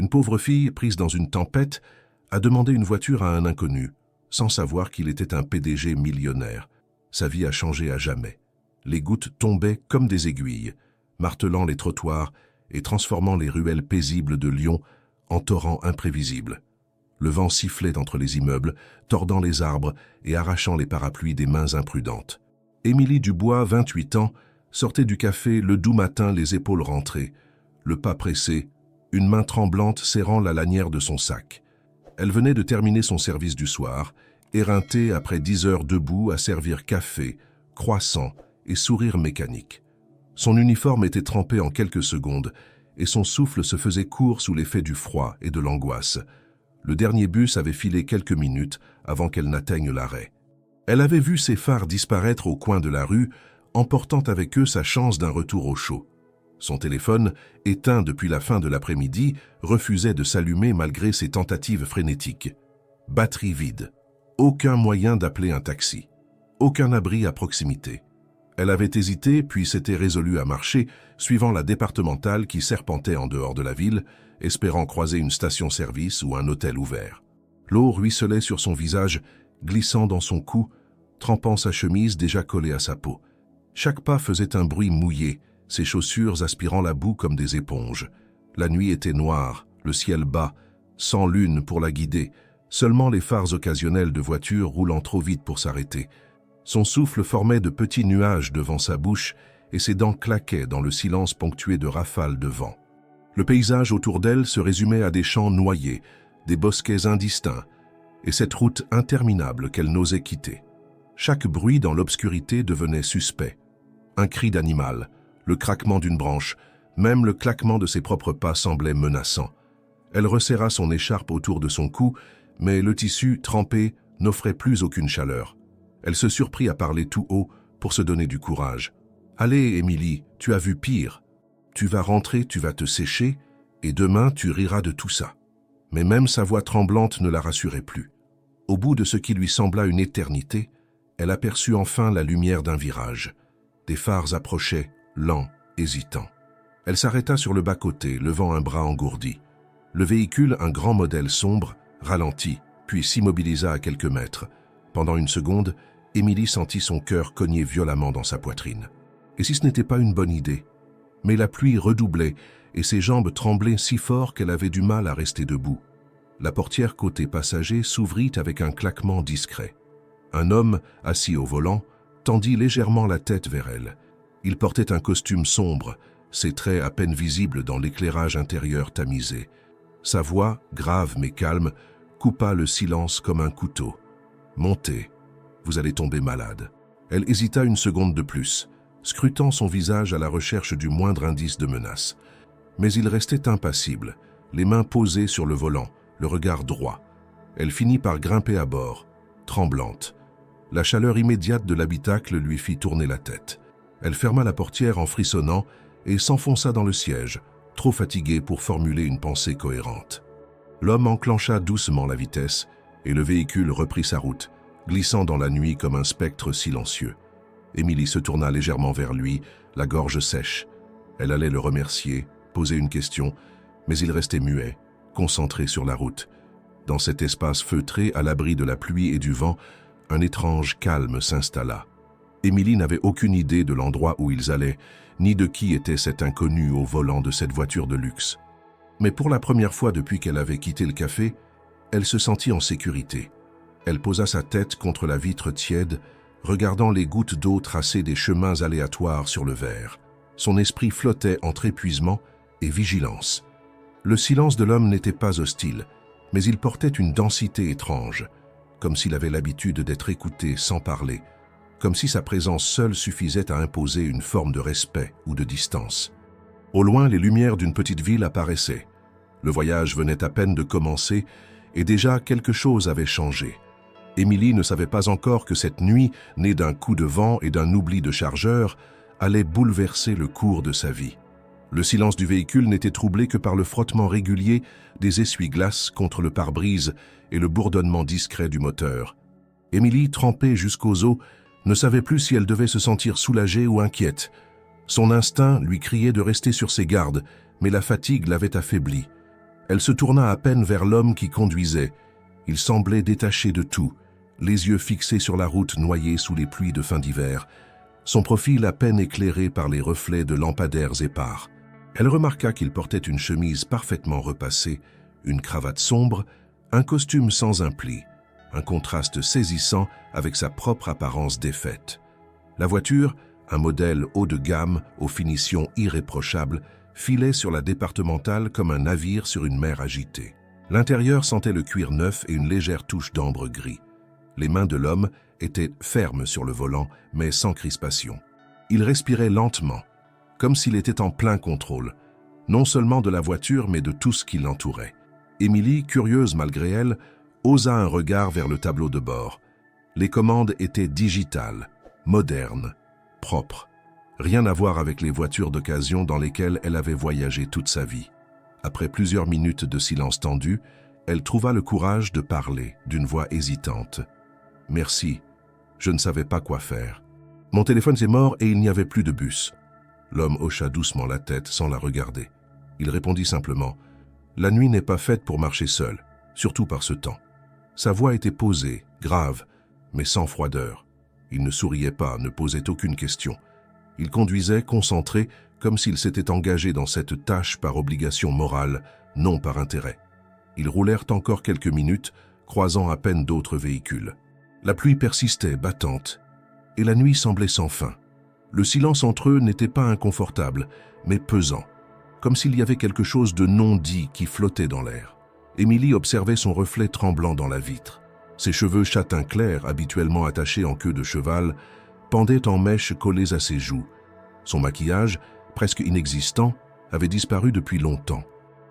Une pauvre fille, prise dans une tempête, a demandé une voiture à un inconnu, sans savoir qu'il était un PDG millionnaire. Sa vie a changé à jamais. Les gouttes tombaient comme des aiguilles, martelant les trottoirs et transformant les ruelles paisibles de Lyon en torrents imprévisibles. Le vent sifflait entre les immeubles, tordant les arbres et arrachant les parapluies des mains imprudentes. Émilie Dubois, 28 ans, sortait du café le doux matin, les épaules rentrées, le pas pressé, une main tremblante serrant la lanière de son sac. Elle venait de terminer son service du soir, éreintée après 10 heures debout à servir café, croissant et sourire mécanique. Son uniforme était trempé en quelques secondes et son souffle se faisait court sous l'effet du froid et de l'angoisse. Le dernier bus avait filé quelques minutes avant qu'elle n'atteigne l'arrêt. Elle avait vu ses phares disparaître au coin de la rue, emportant avec eux sa chance d'un retour au chaud. Son téléphone, éteint depuis la fin de l'après-midi, refusait de s'allumer malgré ses tentatives frénétiques. Batterie vide. Aucun moyen d'appeler un taxi. Aucun abri à proximité. Elle avait hésité, puis s'était résolue à marcher, suivant la départementale qui serpentait en dehors de la ville, espérant croiser une station-service ou un hôtel ouvert. L'eau ruisselait sur son visage, glissant dans son cou, trempant sa chemise déjà collée à sa peau. Chaque pas faisait un bruit mouillé, ses chaussures aspirant la boue comme des éponges. La nuit était noire, le ciel bas, sans lune pour la guider, seulement les phares occasionnels de voitures roulant trop vite pour s'arrêter. Son souffle formait de petits nuages devant sa bouche et ses dents claquaient dans le silence ponctué de rafales de vent. Le paysage autour d'elle se résumait à des champs noyés, des bosquets indistincts, et cette route interminable qu'elle n'osait quitter. Chaque bruit dans l'obscurité devenait suspect. Un cri d'animal, le craquement d'une branche, même le claquement de ses propres pas semblait menaçant. Elle resserra son écharpe autour de son cou, mais le tissu, trempé, n'offrait plus aucune chaleur. Elle se surprit à parler tout haut pour se donner du courage. « Allez, Émilie, tu as vu pire. Tu vas rentrer, tu vas te sécher, et demain tu riras de tout ça. » Mais même sa voix tremblante ne la rassurait plus. Au bout de ce qui lui sembla une éternité, elle aperçut enfin la lumière d'un virage. Des phares approchaient, lents, hésitants. Elle s'arrêta sur le bas-côté, levant un bras engourdi. Le véhicule, un grand modèle sombre, ralentit, puis s'immobilisa à quelques mètres. Pendant une seconde, Émilie sentit son cœur cogner violemment dans sa poitrine. Et si ce n'était pas une bonne idée? Mais la pluie redoublait et ses jambes tremblaient si fort qu'elle avait du mal à rester debout. La portière côté passager s'ouvrit avec un claquement discret. Un homme, assis au volant, tendit légèrement la tête vers elle. Il portait un costume sombre, ses traits à peine visibles dans l'éclairage intérieur tamisé. Sa voix, grave mais calme, coupa le silence comme un couteau. « Montez, vous allez tomber malade. » Elle hésita une seconde de plus, scrutant son visage à la recherche du moindre indice de menace. Mais il restait impassible, les mains posées sur le volant, le regard droit. Elle finit par grimper à bord, tremblante. La chaleur immédiate de l'habitacle lui fit tourner la tête. Elle ferma la portière en frissonnant et s'enfonça dans le siège, trop fatiguée pour formuler une pensée cohérente. L'homme enclencha doucement la vitesse et le véhicule reprit sa route, glissant dans la nuit comme un spectre silencieux. Émilie se tourna légèrement vers lui, la gorge sèche. Elle allait le remercier, poser une question, mais il restait muet, concentré sur la route. Dans cet espace feutré, à l'abri de la pluie et du vent, un étrange calme s'installa. Émilie n'avait aucune idée de l'endroit où ils allaient, ni de qui était cet inconnu au volant de cette voiture de luxe. Mais pour la première fois depuis qu'elle avait quitté le café, elle se sentit en sécurité. Elle posa sa tête contre la vitre tiède, regardant les gouttes d'eau tracer des chemins aléatoires sur le verre. Son esprit flottait entre épuisement et vigilance. Le silence de l'homme n'était pas hostile, mais il portait une densité étrange, comme s'il avait l'habitude d'être écouté sans parler, comme si sa présence seule suffisait à imposer une forme de respect ou de distance. Au loin, les lumières d'une petite ville apparaissaient. Le voyage venait à peine de commencer et déjà quelque chose avait changé. Émilie ne savait pas encore que cette nuit, née d'un coup de vent et d'un oubli de chargeur, allait bouleverser le cours de sa vie. Le silence du véhicule n'était troublé que par le frottement régulier des essuie-glaces contre le pare-brise et le bourdonnement discret du moteur. Émilie, trempée jusqu'aux os, ne savait plus si elle devait se sentir soulagée ou inquiète. Son instinct lui criait de rester sur ses gardes, mais la fatigue l'avait affaiblie. Elle se tourna à peine vers l'homme qui conduisait. Il semblait détaché de tout, les yeux fixés sur la route noyée sous les pluies de fin d'hiver, son profil à peine éclairé par les reflets de lampadaires épars. Elle remarqua qu'il portait une chemise parfaitement repassée, une cravate sombre, un costume sans un pli, un contraste saisissant avec sa propre apparence défaite. La voiture, un modèle haut de gamme aux finitions irréprochables, filait sur la départementale comme un navire sur une mer agitée. L'intérieur sentait le cuir neuf et une légère touche d'ambre gris. Les mains de l'homme étaient fermes sur le volant, mais sans crispation. Il respirait lentement, comme s'il était en plein contrôle, non seulement de la voiture, mais de tout ce qui l'entourait. Émilie, curieuse malgré elle, osa un regard vers le tableau de bord. Les commandes étaient digitales, modernes, propres. Rien à voir avec les voitures d'occasion dans lesquelles elle avait voyagé toute sa vie. Après plusieurs minutes de silence tendu, elle trouva le courage de parler d'une voix hésitante. « Merci, je ne savais pas quoi faire. Mon téléphone est mort et il n'y avait plus de bus. » L'homme hocha doucement la tête sans la regarder. Il répondit simplement « La nuit n'est pas faite pour marcher seul, surtout par ce temps. » Sa voix était posée, grave, mais sans froideur. Il ne souriait pas, ne posait aucune question. Il conduisait, concentré, comme s'il s'était engagé dans cette tâche par obligation morale, non par intérêt. Ils roulèrent encore quelques minutes, croisant à peine d'autres véhicules. La pluie persistait, battante, et la nuit semblait sans fin. Le silence entre eux n'était pas inconfortable, mais pesant, comme s'il y avait quelque chose de non dit qui flottait dans l'air. Émilie observait son reflet tremblant dans la vitre. Ses cheveux châtain clair, habituellement attachés en queue de cheval, pendaient en mèches collées à ses joues. Son maquillage, presque inexistant, avait disparu depuis longtemps.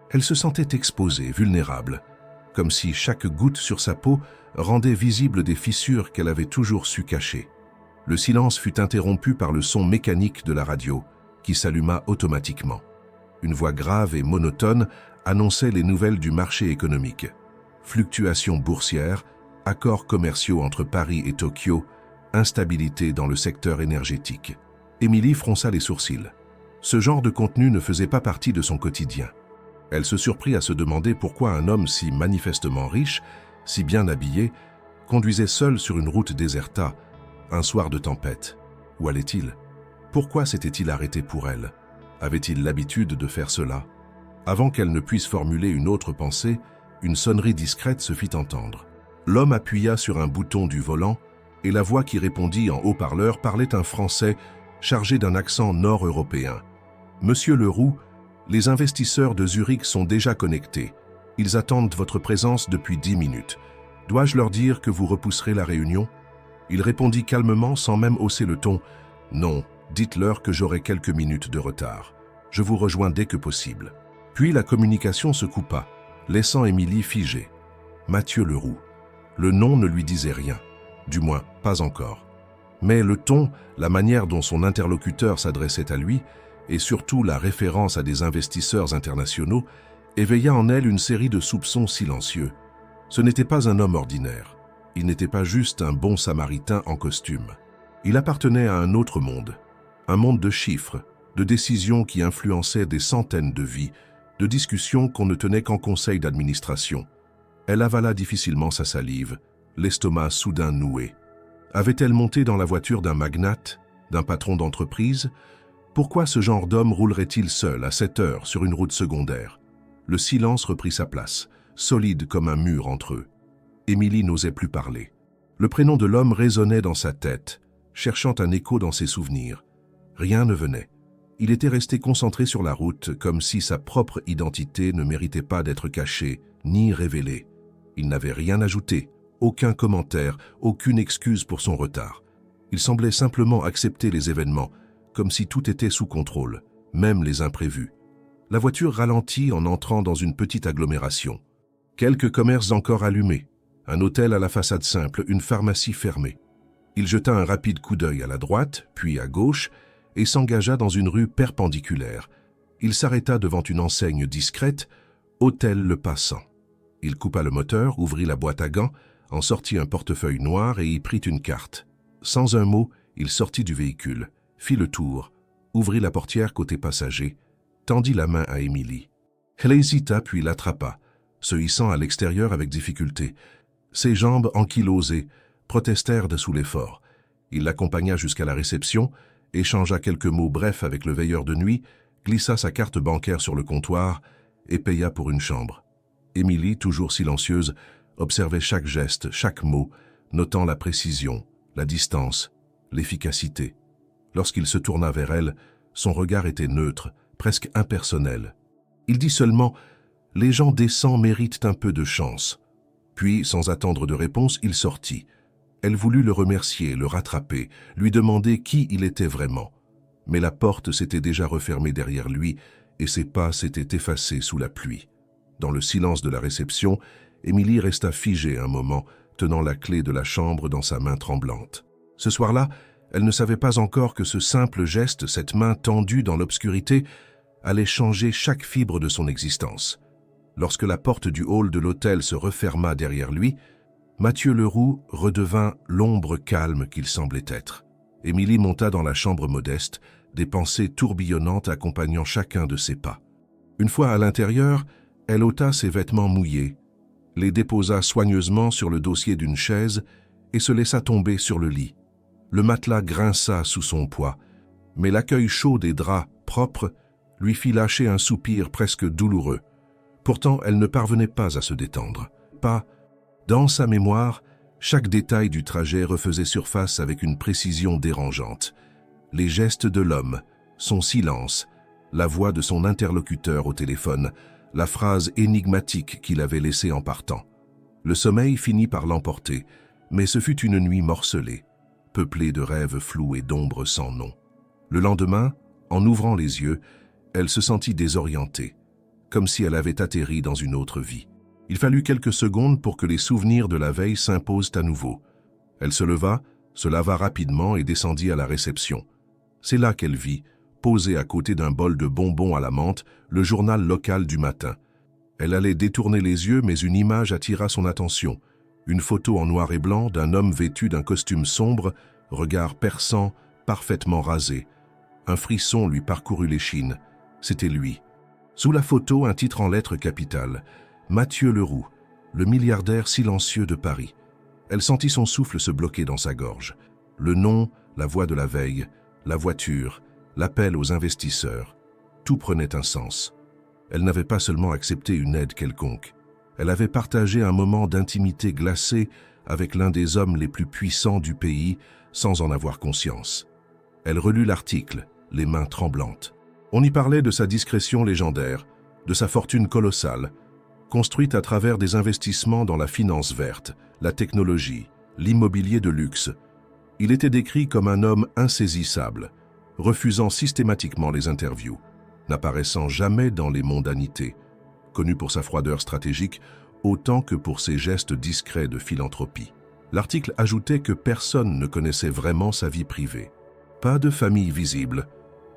Elle se sentait exposée, vulnérable, comme si chaque goutte sur sa peau rendait visibles des fissures qu'elle avait toujours su cacher. Le silence fut interrompu par le son mécanique de la radio, qui s'alluma automatiquement. Une voix grave et monotone annonçait les nouvelles du marché économique. Fluctuations boursières, accords commerciaux entre Paris et Tokyo, instabilité dans le secteur énergétique. Émilie fronça les sourcils. Ce genre de contenu ne faisait pas partie de son quotidien. Elle se surprit à se demander pourquoi un homme si manifestement riche, si bien habillé, conduisait seul sur une route déserta, un soir de tempête. Où allait-il? Pourquoi s'était-il arrêté pour elle? Avait-il l'habitude de faire cela? Avant qu'elle ne puisse formuler une autre pensée, une sonnerie discrète se fit entendre. L'homme appuya sur un bouton du volant et la voix qui répondit en haut-parleur parlait un français chargé d'un accent nord-européen. « Monsieur Leroux, les investisseurs de Zurich sont déjà connectés. Ils attendent votre présence depuis 10 minutes. Dois-je leur dire que vous repousserez la réunion ?» Il répondit calmement sans même hausser le ton. « Non, dites-leur que j'aurai quelques minutes de retard. Je vous rejoins dès que possible. » Puis la communication se coupa, laissant Émilie figée. Mathieu Leroux. Le nom ne lui disait rien, du moins pas encore. Mais le ton, la manière dont son interlocuteur s'adressait à lui, et surtout la référence à des investisseurs internationaux, éveilla en elle une série de soupçons silencieux. Ce n'était pas un homme ordinaire. Il n'était pas juste un bon samaritain en costume. Il appartenait à un autre monde. Un monde de chiffres, de décisions qui influençaient des centaines de vies, de discussions qu'on ne tenait qu'en conseil d'administration. Elle avala difficilement sa salive, l'estomac soudain noué. Avait-elle monté dans la voiture d'un magnate, d'un patron d'entreprise? Pourquoi ce genre d'homme roulerait-il seul à 7 heures sur une route secondaire? Le silence reprit sa place, solide comme un mur entre eux. Émilie n'osait plus parler. Le prénom de l'homme résonnait dans sa tête, cherchant un écho dans ses souvenirs. Rien ne venait. Il était resté concentré sur la route, comme si sa propre identité ne méritait pas d'être cachée, ni révélée. Il n'avait rien ajouté, aucun commentaire, aucune excuse pour son retard. Il semblait simplement accepter les événements, comme si tout était sous contrôle, même les imprévus. La voiture ralentit en entrant dans une petite agglomération. Quelques commerces encore allumés, un hôtel à la façade simple, une pharmacie fermée. Il jeta un rapide coup d'œil à la droite, puis à gauche, et s'engagea dans une rue perpendiculaire. Il s'arrêta devant une enseigne discrète, « Hôtel Le Passant ». Il coupa le moteur, ouvrit la boîte à gants, en sortit un portefeuille noir et y prit une carte. Sans un mot, il sortit du véhicule, fit le tour, ouvrit la portière côté passager, tendit la main à Émilie. Elle hésita puis l'attrapa, se hissant à l'extérieur avec difficulté. Ses jambes ankylosées protestèrent sous l'effort. Il l'accompagna jusqu'à la réception, échangea quelques mots brefs avec le veilleur de nuit, glissa sa carte bancaire sur le comptoir et paya pour une chambre. Émilie, toujours silencieuse, observait chaque geste, chaque mot, notant la précision, la distance, l'efficacité. Lorsqu'il se tourna vers elle, son regard était neutre, presque impersonnel. Il dit seulement « Les gens décents méritent un peu de chance ». Puis, sans attendre de réponse, il sortit. Elle voulut le remercier, le rattraper, lui demander qui il était vraiment. Mais la porte s'était déjà refermée derrière lui et ses pas s'étaient effacés sous la pluie. Dans le silence de la réception, Émilie resta figée un moment, tenant la clé de la chambre dans sa main tremblante. Ce soir-là, elle ne savait pas encore que ce simple geste, cette main tendue dans l'obscurité, allait changer chaque fibre de son existence. Lorsque la porte du hall de l'hôtel se referma derrière lui, Mathieu Leroux redevint l'ombre calme qu'il semblait être. Émilie monta dans la chambre modeste, des pensées tourbillonnantes accompagnant chacun de ses pas. Une fois à l'intérieur, elle ôta ses vêtements mouillés, les déposa soigneusement sur le dossier d'une chaise et se laissa tomber sur le lit. Le matelas grinça sous son poids, mais l'accueil chaud des draps propres lui fit lâcher un soupir presque douloureux. Pourtant, elle ne parvenait pas à se détendre. Pas. Dans sa mémoire, chaque détail du trajet refaisait surface avec une précision dérangeante. Les gestes de l'homme, son silence, la voix de son interlocuteur au téléphone, la phrase énigmatique qu'il avait laissée en partant. Le sommeil finit par l'emporter, mais ce fut une nuit morcelée, peuplée de rêves flous et d'ombres sans nom. Le lendemain, en ouvrant les yeux, elle se sentit désorientée, comme si elle avait atterri dans une autre vie. Il fallut quelques secondes pour que les souvenirs de la veille s'imposent à nouveau. Elle se leva, se lava rapidement et descendit à la réception. C'est là qu'elle vit, posé à côté d'un bol de bonbons à la menthe, le journal local du matin. Elle allait détourner les yeux, mais une image attira son attention. Une photo en noir et blanc d'un homme vêtu d'un costume sombre, regard perçant, parfaitement rasé. Un frisson lui parcourut l'échine. C'était lui. Sous la photo, un titre en lettres capitales. Mathieu Leroux, le milliardaire silencieux de Paris. Elle sentit son souffle se bloquer dans sa gorge. Le nom, la voix de la veille, la voiture, l'appel aux investisseurs. Tout prenait un sens. Elle n'avait pas seulement accepté une aide quelconque. Elle avait partagé un moment d'intimité glacée avec l'un des hommes les plus puissants du pays sans en avoir conscience. Elle relut l'article, les mains tremblantes. On y parlait de sa discrétion légendaire, de sa fortune colossale, construite à travers des investissements dans la finance verte, la technologie, l'immobilier de luxe. Il était décrit comme un homme insaisissable, refusant systématiquement les interviews, n'apparaissant jamais dans les mondanités, connu pour sa froideur stratégique autant que pour ses gestes discrets de philanthropie. L'article ajoutait que personne ne connaissait vraiment sa vie privée. Pas de famille visible,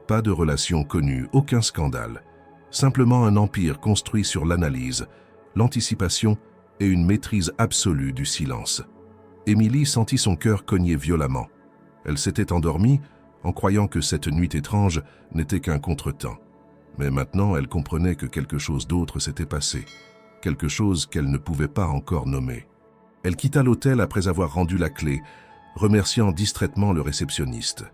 pas de relations connues, aucun scandale. Simplement un empire construit sur l'analyse, l'anticipation et une maîtrise absolue du silence. Émilie sentit son cœur cogner violemment. Elle s'était endormie en croyant que cette nuit étrange n'était qu'un contretemps. Mais maintenant, elle comprenait que quelque chose d'autre s'était passé, quelque chose qu'elle ne pouvait pas encore nommer. Elle quitta l'hôtel après avoir rendu la clé, remerciant distraitement le réceptionniste.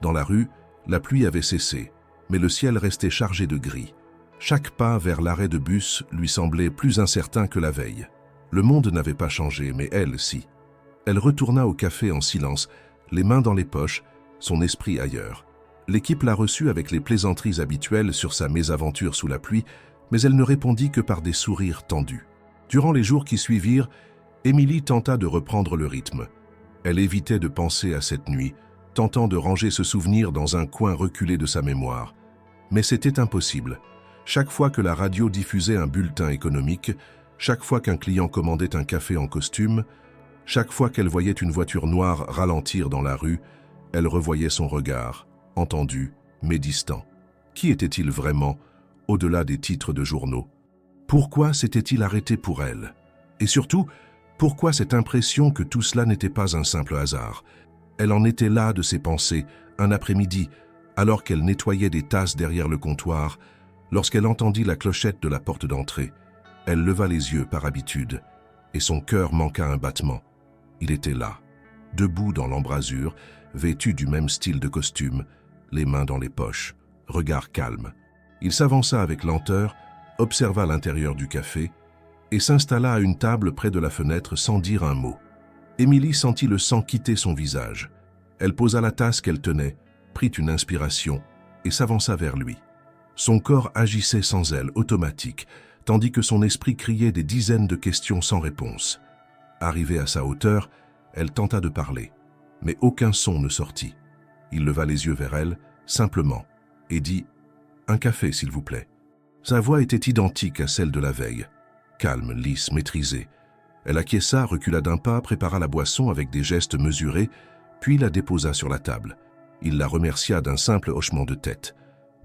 Dans la rue, la pluie avait cessé, mais le ciel restait chargé de gris. Chaque pas vers l'arrêt de bus lui semblait plus incertain que la veille. Le monde n'avait pas changé, mais elle, si. Elle retourna au café en silence, les mains dans les poches, son esprit ailleurs. L'équipe la reçut avec les plaisanteries habituelles sur sa mésaventure sous la pluie, mais elle ne répondit que par des sourires tendus. Durant les jours qui suivirent, Émilie tenta de reprendre le rythme. Elle évitait de penser à cette nuit, tentant de ranger ce souvenir dans un coin reculé de sa mémoire. Mais c'était impossible. Chaque fois que la radio diffusait un bulletin économique, chaque fois qu'un client commandait un café en costume, chaque fois qu'elle voyait une voiture noire ralentir dans la rue, elle revoyait son regard, entendu, mais distant. Qui était-il vraiment, au-delà des titres de journaux? Pourquoi s'était-il arrêté pour elle? Et surtout, pourquoi cette impression que tout cela n'était pas un simple hasard? Elle en était là de ses pensées, un après-midi, alors qu'elle nettoyait des tasses derrière le comptoir, Lorsqu'elle entendit la clochette de la porte d'entrée, elle leva les yeux par habitude, et son cœur manqua un battement. Il était là, debout dans l'embrasure, vêtu du même style de costume, les mains dans les poches, regard calme. Il s'avança avec lenteur, observa l'intérieur du café et s'installa à une table près de la fenêtre sans dire un mot. Émilie sentit le sang quitter son visage. Elle posa la tasse qu'elle tenait, prit une inspiration et s'avança vers lui. Son corps agissait sans elle, automatique, tandis que son esprit criait des dizaines de questions sans réponse. Arrivée à sa hauteur, elle tenta de parler, mais aucun son ne sortit. Il leva les yeux vers elle, simplement, et dit « Un café, s'il vous plaît ». Sa voix était identique à celle de la veille, calme, lisse, maîtrisée. Elle acquiesça, recula d'un pas, prépara la boisson avec des gestes mesurés, puis la déposa sur la table. Il la remercia d'un simple hochement de tête.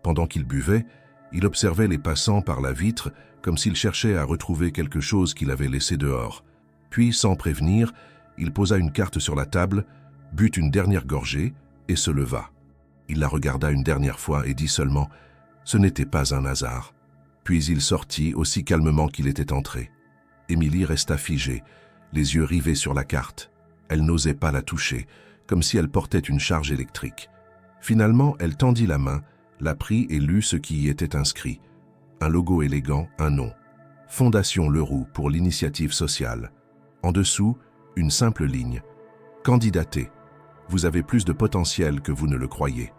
Pendant qu'il buvait, il observait les passants par la vitre comme s'il cherchait à retrouver quelque chose qu'il avait laissé dehors. Puis, sans prévenir, il posa une carte sur la table, but une dernière gorgée et se leva. Il la regarda une dernière fois et dit seulement « Ce n'était pas un hasard ». Puis il sortit aussi calmement qu'il était entré. Émilie resta figée, les yeux rivés sur la carte. Elle n'osait pas la toucher, comme si elle portait une charge électrique. Finalement, elle tendit la main, la prit et lut ce qui y était inscrit. Un logo élégant, un nom. Fondation Leroux pour l'initiative sociale. En dessous, une simple ligne. Candidatez. Vous avez plus de potentiel que vous ne le croyez.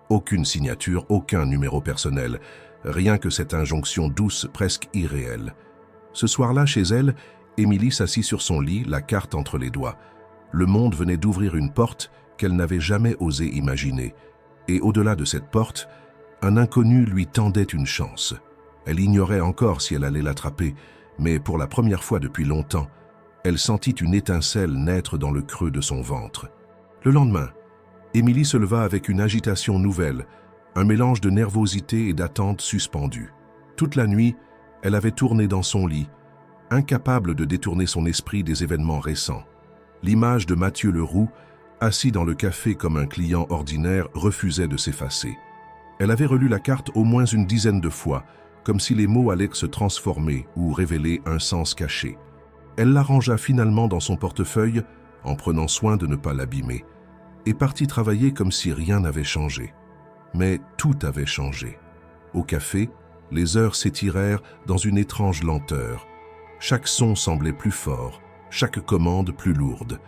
Aucune signature, aucun numéro personnel, rien que cette injonction douce, presque irréelle. Ce soir-là, chez elle, Émilie s'assit sur son lit, la carte entre les doigts. Le monde venait d'ouvrir une porte qu'elle n'avait jamais osé imaginer. Et au-delà de cette porte, un inconnu lui tendait une chance. Elle ignorait encore si elle allait l'attraper, mais pour la première fois depuis longtemps, elle sentit une étincelle naître dans le creux de son ventre. Le lendemain, Émilie se leva avec une agitation nouvelle, un mélange de nervosité et d'attente suspendue. Toute la nuit, elle avait tourné dans son lit, incapable de détourner son esprit des événements récents. L'image de Mathieu Leroux, assis dans le café comme un client ordinaire, refusait de s'effacer. Elle avait relu la carte au moins une dizaine de fois, comme si les mots allaient se transformer ou révéler un sens caché. Elle l'arrangea finalement dans son portefeuille, en prenant soin de ne pas l'abîmer, et partit travailler comme si rien n'avait changé. Mais tout avait changé. Au café, les heures s'étirèrent dans une étrange lenteur. Chaque son semblait plus fort, chaque commande plus lourde.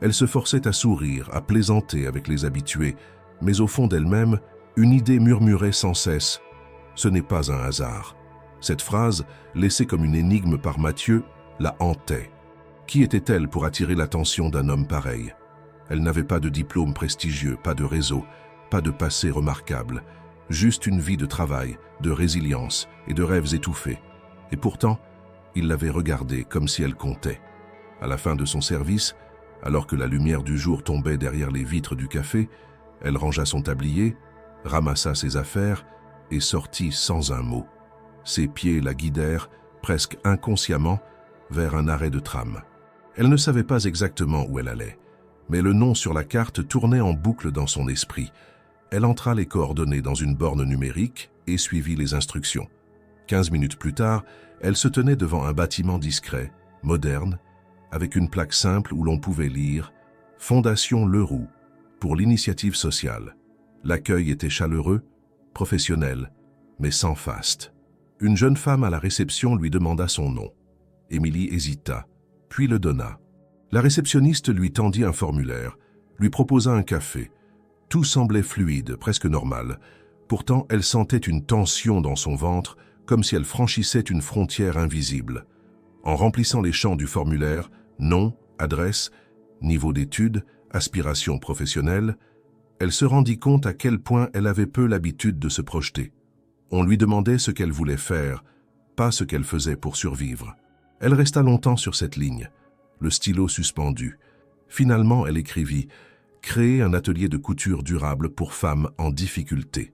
Elle se forçait à sourire, à plaisanter avec les habitués, mais au fond d'elle-même, une idée murmurait sans cesse « Ce n'est pas un hasard ». Cette phrase, laissée comme une énigme par Mathieu, la hantait. Qui était-elle pour attirer l'attention d'un homme pareil? Elle n'avait pas de diplôme prestigieux, pas de réseau, pas de passé remarquable, juste une vie de travail, de résilience et de rêves étouffés. Et pourtant, il l'avait regardée comme si elle comptait. À la fin de son service, alors que la lumière du jour tombait derrière les vitres du café, elle rangea son tablier, ramassa ses affaires et sortit sans un mot. Ses pieds la guidèrent, presque inconsciemment, vers un arrêt de tram. Elle ne savait pas exactement où elle allait, mais le nom sur la carte tournait en boucle dans son esprit. Elle entra les coordonnées dans une borne numérique et suivit les instructions. 15 minutes plus tard, elle se tenait devant un bâtiment discret, moderne, avec une plaque simple où l'on pouvait lire « Fondation Leroux pour l'initiative sociale ». L'accueil était chaleureux, professionnel, mais sans faste. Une jeune femme à la réception lui demanda son nom. Émilie hésita, puis le donna. La réceptionniste lui tendit un formulaire, lui proposa un café. Tout semblait fluide, presque normal. Pourtant, elle sentait une tension dans son ventre, comme si elle franchissait une frontière invisible. En remplissant les champs du formulaire, nom, adresse, niveau d'études, aspiration professionnelle, elle se rendit compte à quel point elle avait peu l'habitude de se projeter. On lui demandait ce qu'elle voulait faire, pas ce qu'elle faisait pour survivre. Elle resta longtemps sur cette ligne, le stylo suspendu. Finalement, elle écrivit « Créer un atelier de couture durable pour femmes en difficulté ».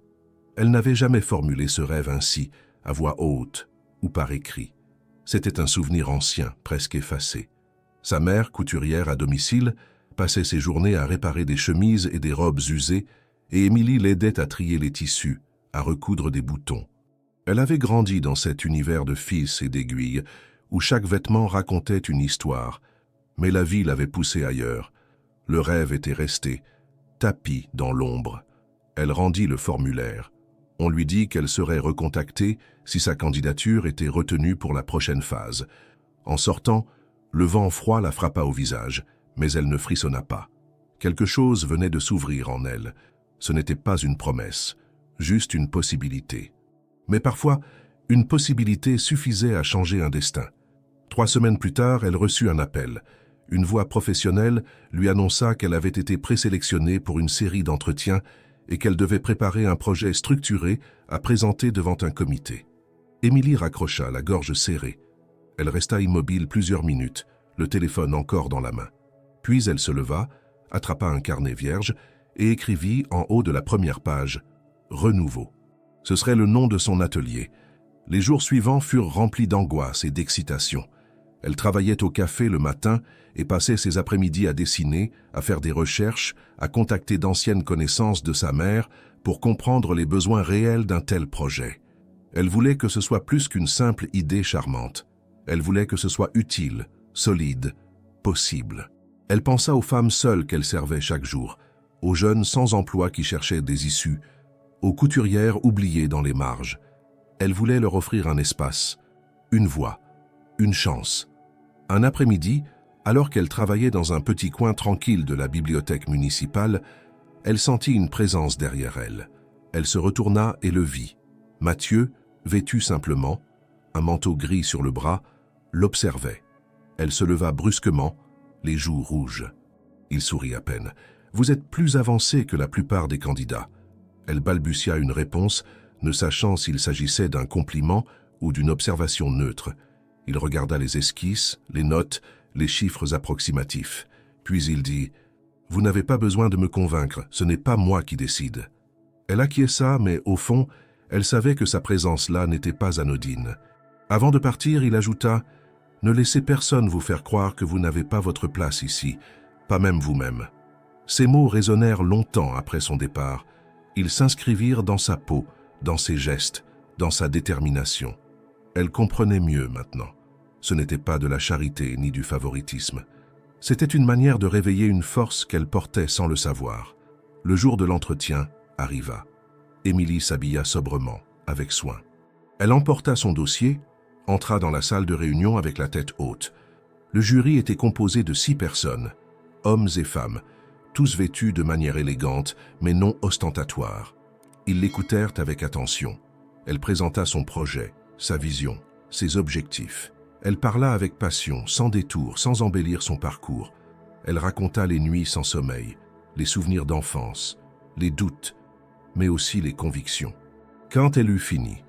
Elle n'avait jamais formulé ce rêve ainsi, à voix haute ou par écrit. C'était un souvenir ancien, presque effacé. Sa mère, couturière à domicile, passait ses journées à réparer des chemises et des robes usées, et Émilie l'aidait à trier les tissus, à recoudre des boutons. Elle avait grandi dans cet univers de fils et d'aiguilles, où chaque vêtement racontait une histoire, mais la vie l'avait poussée ailleurs. Le rêve était resté, tapi dans l'ombre. Elle rendit le formulaire. On lui dit qu'elle serait recontactée si sa candidature était retenue pour la prochaine phase. En sortant, le vent froid la frappa au visage, mais elle ne frissonna pas. Quelque chose venait de s'ouvrir en elle. Ce n'était pas une promesse, juste une possibilité. Mais parfois, une possibilité suffisait à changer un destin. 3 semaines plus tard, elle reçut un appel. Une voix professionnelle lui annonça qu'elle avait été présélectionnée pour une série d'entretiens et qu'elle devait préparer un projet structuré à présenter devant un comité. Émilie raccrocha, la gorge serrée. Elle resta immobile plusieurs minutes, le téléphone encore dans la main. Puis elle se leva, attrapa un carnet vierge et écrivit en haut de la première page « Renouveau ». Ce serait le nom de son atelier. Les jours suivants furent remplis d'angoisse et d'excitation. Elle travaillait au café le matin et passait ses après-midi à dessiner, à faire des recherches, à contacter d'anciennes connaissances de sa mère pour comprendre les besoins réels d'un tel projet. Elle voulait que ce soit plus qu'une simple idée charmante. Elle voulait que ce soit utile, solide, possible. Elle pensa aux femmes seules qu'elle servait chaque jour, aux jeunes sans emploi qui cherchaient des issues, aux couturières oubliées dans les marges. Elle voulait leur offrir un espace, une voix, une chance. Un après-midi, alors qu'elle travaillait dans un petit coin tranquille de la bibliothèque municipale, elle sentit une présence derrière elle. Elle se retourna et le vit. Mathieu, vêtu simplement, un manteau gris sur le bras, l'observait. Elle se leva brusquement, les joues rouges. Il sourit à peine. « Vous êtes plus avancé que la plupart des candidats. » Elle balbutia une réponse, ne sachant s'il s'agissait d'un compliment ou d'une observation neutre. Il regarda les esquisses, les notes, les chiffres approximatifs. Puis il dit « Vous n'avez pas besoin de me convaincre, ce n'est pas moi qui décide. » Elle acquiesça, mais au fond, elle savait que sa présence là n'était pas anodine. Avant de partir, il ajouta « Ne laissez personne vous faire croire que vous n'avez pas votre place ici, pas même vous-même. » Ces mots résonnèrent longtemps après son départ. Ils s'inscrivirent dans sa peau, dans ses gestes, dans sa détermination. Elle comprenait mieux maintenant. Ce n'était pas de la charité ni du favoritisme. C'était une manière de réveiller une force qu'elle portait sans le savoir. Le jour de l'entretien arriva. Émilie s'habilla sobrement, avec soin. Elle emporta son dossier, entra dans la salle de réunion avec la tête haute. Le jury était composé de 6 personnes, hommes et femmes, tous vêtus de manière élégante, mais non ostentatoire. Ils l'écoutèrent avec attention. Elle présenta son projet, sa vision, ses objectifs. Elle parla avec passion, sans détour, sans embellir son parcours. Elle raconta les nuits sans sommeil, les souvenirs d'enfance, les doutes, mais aussi les convictions. Quand elle eut fini,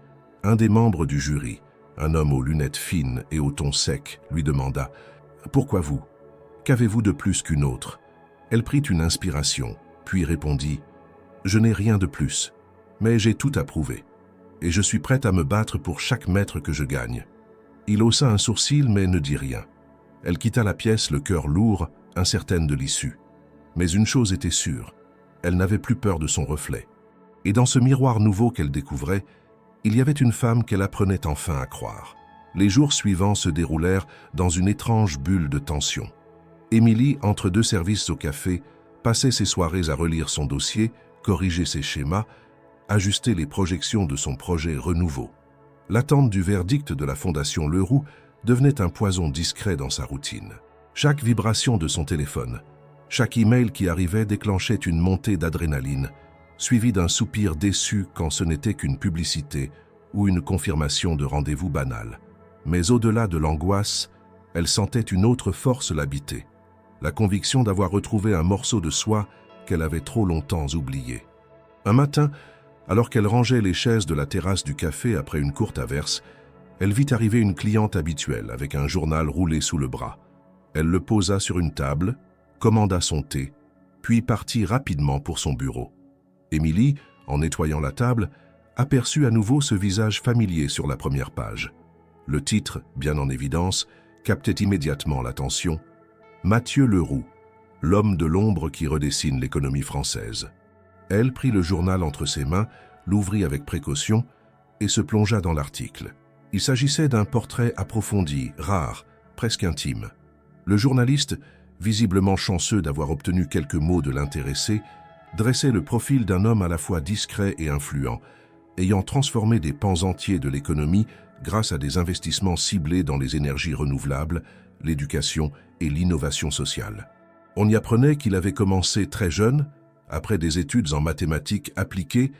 un des membres du jury, un homme aux lunettes fines et au ton sec, lui demanda « Pourquoi vous? Qu'avez-vous de plus qu'une autre ?» Elle prit une inspiration, puis répondit « Je n'ai rien de plus, mais j'ai tout approuvé, et je suis prête à me battre pour chaque mètre que je gagne. » Il haussa un sourcil mais ne dit rien. Elle quitta la pièce, le cœur lourd, incertaine de l'issue. Mais une chose était sûre, elle n'avait plus peur de son reflet. Et dans ce miroir nouveau qu'elle découvrait, il y avait une femme qu'elle apprenait enfin à croire. Les jours suivants se déroulèrent dans une étrange bulle de tension. Émilie, entre 2 services au café, passait ses soirées à relire son dossier, corriger ses schémas, ajuster les projections de son projet Renouveau. L'attente du verdict de la Fondation Leroux devenait un poison discret dans sa routine. Chaque vibration de son téléphone, chaque email qui arrivait déclenchait une montée d'adrénaline, suivie d'un soupir déçu quand ce n'était qu'une publicité ou une confirmation de rendez-vous banal. Mais au-delà de l'angoisse, elle sentait une autre force l'habiter, la conviction d'avoir retrouvé un morceau de soi qu'elle avait trop longtemps oublié. Un matin, alors qu'elle rangeait les chaises de la terrasse du café après une courte averse, elle vit arriver une cliente habituelle avec un journal roulé sous le bras. Elle le posa sur une table, commanda son thé, puis partit rapidement pour son bureau. Émilie, en nettoyant la table, aperçut à nouveau ce visage familier sur la première page. Le titre, bien en évidence, captait immédiatement l'attention. Mathieu Leroux, l'homme de l'ombre qui redessine l'économie française. Elle prit le journal entre ses mains, l'ouvrit avec précaution et se plongea dans l'article. Il s'agissait d'un portrait approfondi, rare, presque intime. Le journaliste, visiblement chanceux d'avoir obtenu quelques mots de l'intéressé, dressait le profil d'un homme à la fois discret et influent, ayant transformé des pans entiers de l'économie grâce à des investissements ciblés dans les énergies renouvelables, l'éducation et l'innovation sociale. On y apprenait qu'il avait commencé très jeune, après des études en mathématiques appliquées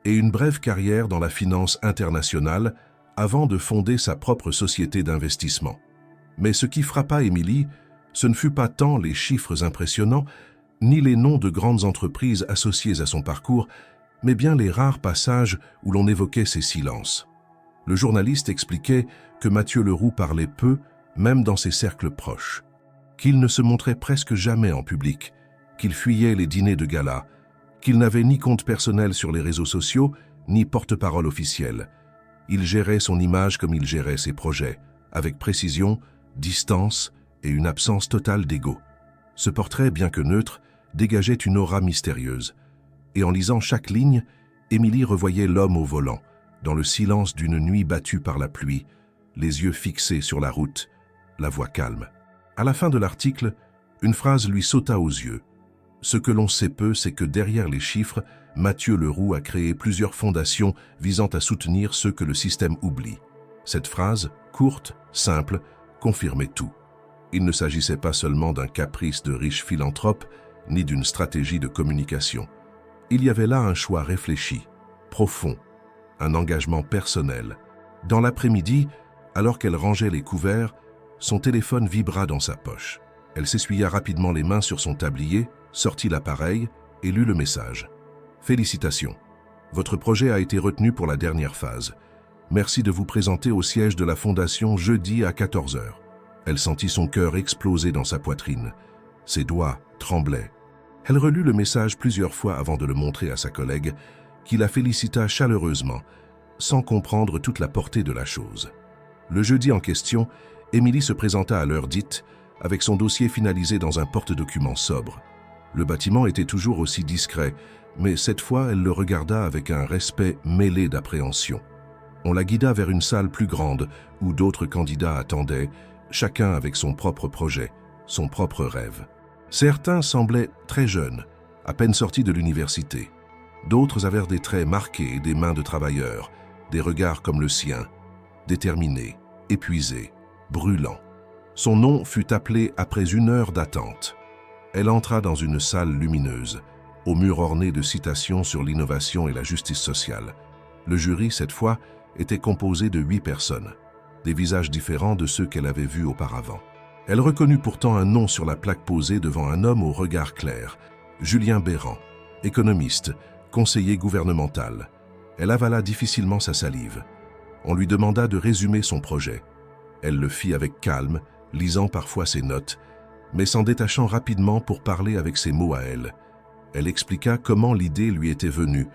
et une brève carrière dans la finance internationale, avant de fonder sa propre société d'investissement. Mais ce qui frappa Émilie, ce ne fut pas tant les chiffres impressionnants, ni les noms de grandes entreprises associées à son parcours, mais bien les rares passages où l'on évoquait ses silences. Le journaliste expliquait que Mathieu Leroux parlait peu, même dans ses cercles proches, qu'il ne se montrait presque jamais en public, qu'il fuyait les dîners de gala, qu'il n'avait ni compte personnel sur les réseaux sociaux, ni porte-parole officiel. Il gérait son image comme il gérait ses projets, avec précision, distance et une absence totale d'ego. Ce portrait, bien que neutre, dégageait une aura mystérieuse. Et en lisant chaque ligne, Émilie revoyait l'homme au volant, dans le silence d'une nuit battue par la pluie, les yeux fixés sur la route, la voix calme. À la fin de l'article, une phrase lui sauta aux yeux. Ce que l'on sait peu, c'est que derrière les chiffres, Mathieu Leroux a créé plusieurs fondations visant à soutenir ceux que le système oublie. Cette phrase, courte, simple, confirmait tout. Il ne s'agissait pas seulement d'un caprice de riche philanthrope, ni d'une stratégie de communication. Il y avait là un choix réfléchi, profond, un engagement personnel. Dans l'après-midi, alors qu'elle rangeait les couverts, son téléphone vibra dans sa poche. Elle s'essuya rapidement les mains sur son tablier, sortit l'appareil et lut le message. « Félicitations. Votre projet a été retenu pour la dernière phase. Merci de vous présenter au siège de la Fondation jeudi à 14 h. Elle sentit son cœur exploser dans sa poitrine. Ses doigts tremblaient. Elle relut le message plusieurs fois avant de le montrer à sa collègue, qui la félicita chaleureusement, sans comprendre toute la portée de la chose. Le jeudi en question, Émilie se présenta à l'heure dite, avec son dossier finalisé dans un porte-documents sobre. Le bâtiment était toujours aussi discret, mais cette fois elle le regarda avec un respect mêlé d'appréhension. On la guida vers une salle plus grande, où d'autres candidats attendaient, chacun avec son propre projet, son propre rêve. Certains semblaient très jeunes, à peine sortis de l'université. D'autres avaient des traits marqués et des mains de travailleurs, des regards comme le sien, déterminés, épuisés, brûlants. Son nom fut appelé après 1 heure d'attente. Elle entra dans une salle lumineuse, aux murs ornés de citations sur l'innovation et la justice sociale. Le jury, cette fois, était composé de 8 personnes, des visages différents de ceux qu'elle avait vus auparavant. Elle reconnut pourtant un nom sur la plaque posée devant un homme au regard clair, Julien Béran, économiste, conseiller gouvernemental. Elle avala difficilement sa salive. On lui demanda de résumer son projet. Elle le fit avec calme, lisant parfois ses notes, mais s'en détachant rapidement pour parler avec ses mots à elle. Elle expliqua comment l'idée lui était venue,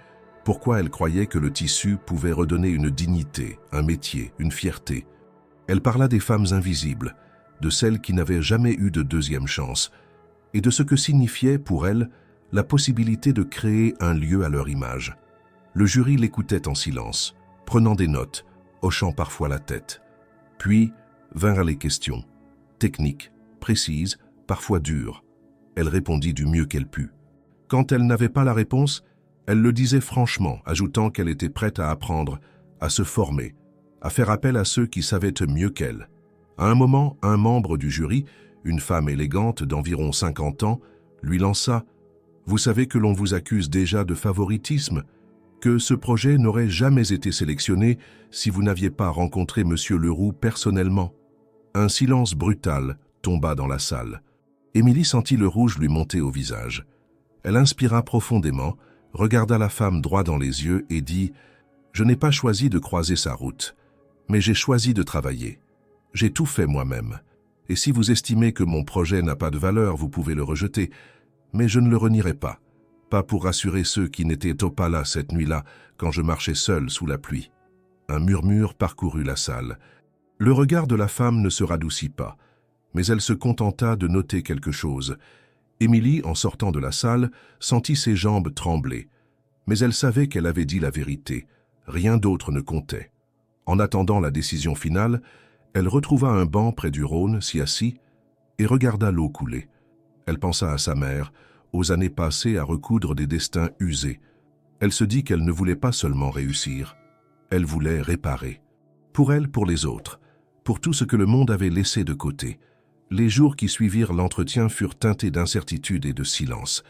pourquoi elle croyait que le tissu pouvait redonner une dignité, un métier, une fierté. Elle parla des femmes invisibles, de celles qui n'avaient jamais eu de deuxième chance, et de ce que signifiait pour elle la possibilité de créer un lieu à leur image. Le jury l'écoutait en silence, prenant des notes, hochant parfois la tête. Puis vinrent les questions, techniques, précises, parfois dures. Elle répondit du mieux qu'elle put. Quand elle n'avait pas la réponse, elle le disait franchement, ajoutant qu'elle était prête à apprendre, à se former, à faire appel à ceux qui savaient mieux qu'elle. À un moment, un membre du jury, une femme élégante d'environ 50 ans, lui lança « Vous savez que l'on vous accuse déjà de favoritisme, que ce projet n'aurait jamais été sélectionné si vous n'aviez pas rencontré M. Leroux personnellement. » Un silence brutal tomba dans la salle. Émilie sentit le rouge lui monter au visage. Elle inspira profondément, regarda la femme droit dans les yeux et dit « Je n'ai pas choisi de croiser sa route, mais j'ai choisi de travailler. J'ai tout fait moi-même. Et si vous estimez que mon projet n'a pas de valeur, vous pouvez le rejeter. Mais je ne le renierai pas. Pas pour rassurer ceux qui n'étaient pas là cette nuit-là, quand je marchais seul sous la pluie. » Un murmure parcourut la salle. Le regard de la femme ne se radoucit pas, mais elle se contenta de noter quelque chose. Émilie, en sortant de la salle, sentit ses jambes trembler. Mais elle savait qu'elle avait dit la vérité, Rien d'autre ne comptait. En attendant la décision finale, elle retrouva un banc près du Rhône, s'y assit, et regarda l'eau couler. Elle pensa à sa mère, aux années passées à recoudre des destins usés. Elle se dit qu'elle ne voulait pas seulement réussir, elle voulait réparer. Pour elle, pour les autres, pour tout ce que le monde avait laissé de côté. Les jours qui suivirent l'entretien furent teintés d'incertitude et de silence.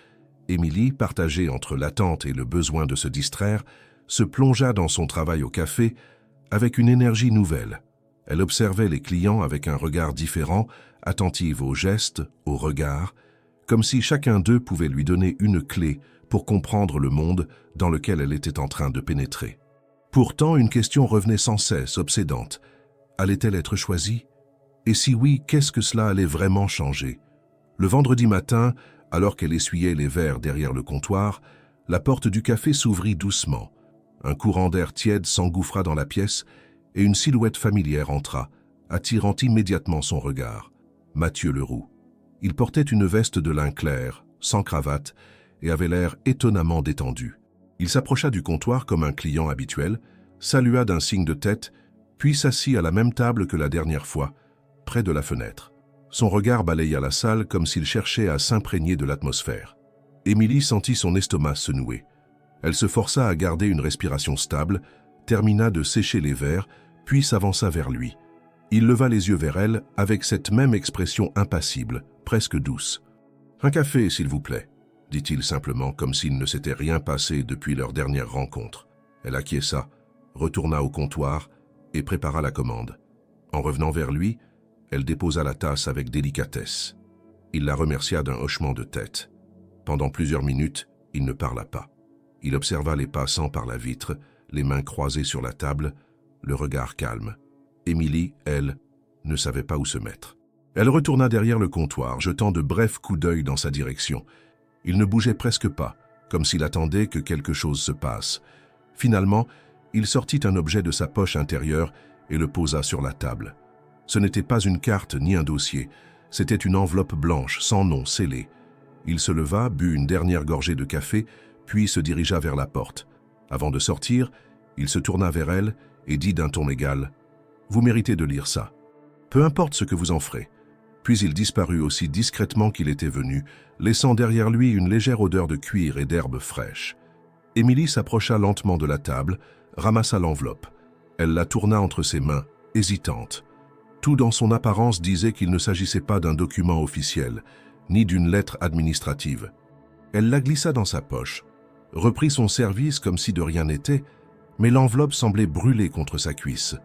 Émilie, partagée entre l'attente et le besoin de se distraire, se plongea dans son travail au café avec une énergie nouvelle. Elle observait les clients avec un regard différent, attentive aux gestes, aux regards, comme si chacun d'eux pouvait lui donner une clé pour comprendre le monde dans lequel elle était en train de pénétrer. Pourtant, une question revenait sans cesse, obsédante. Allait-elle être choisie? Et si oui, qu'est-ce que cela allait vraiment changer? Le vendredi matin, alors qu'elle essuyait les verres derrière le comptoir, la porte du café s'ouvrit doucement. Un courant d'air tiède s'engouffra dans la pièce et une silhouette familière entra, attirant immédiatement son regard. Mathieu Leroux. Il portait une veste de lin clair, sans cravate, et avait l'air étonnamment détendu. Il s'approcha du comptoir comme un client habituel, salua d'un signe de tête, puis s'assit à la même table que la dernière fois, près de la fenêtre. Son regard balaya la salle comme s'il cherchait à s'imprégner de l'atmosphère. Émilie sentit son estomac se nouer. Elle se força à garder une respiration stable, termina de sécher les verres, puis s'avança vers lui. Il leva les yeux vers elle avec cette même expression impassible, presque douce. « Un café, s'il vous plaît », dit-il simplement, comme s'il ne s'était rien passé depuis leur dernière rencontre. Elle acquiesça, retourna au comptoir et prépara la commande. En revenant vers lui, elle déposa la tasse avec délicatesse. Il la remercia d'un hochement de tête. Pendant plusieurs minutes, il ne parla pas. Il observa les passants par la vitre, les mains croisées sur la table, le regard calme. Émilie, elle, ne savait pas où se mettre. Elle retourna derrière le comptoir, jetant de brefs coups d'œil dans sa direction. Il ne bougeait presque pas, comme s'il attendait que quelque chose se passe. Finalement, il sortit un objet de sa poche intérieure et le posa sur la table. Ce n'était pas une carte ni un dossier, c'était une enveloppe blanche, sans nom, scellée. Il se leva, but une dernière gorgée de café, puis se dirigea vers la porte. Avant de sortir, il se tourna vers elle et dit d'un ton égal « Vous méritez de lire ça. Peu importe ce que vous en ferez. » Puis il disparut aussi discrètement qu'il était venu, laissant derrière lui une légère odeur de cuir et d'herbes fraîches. Émilie s'approcha lentement de la table, ramassa l'enveloppe. Elle la tourna entre ses mains, hésitante. Tout dans son apparence disait qu'il ne s'agissait pas d'un document officiel, ni d'une lettre administrative. Elle la glissa dans sa poche, reprit son service comme si de rien n'était, mais l'enveloppe semblait brûler contre sa cuisse.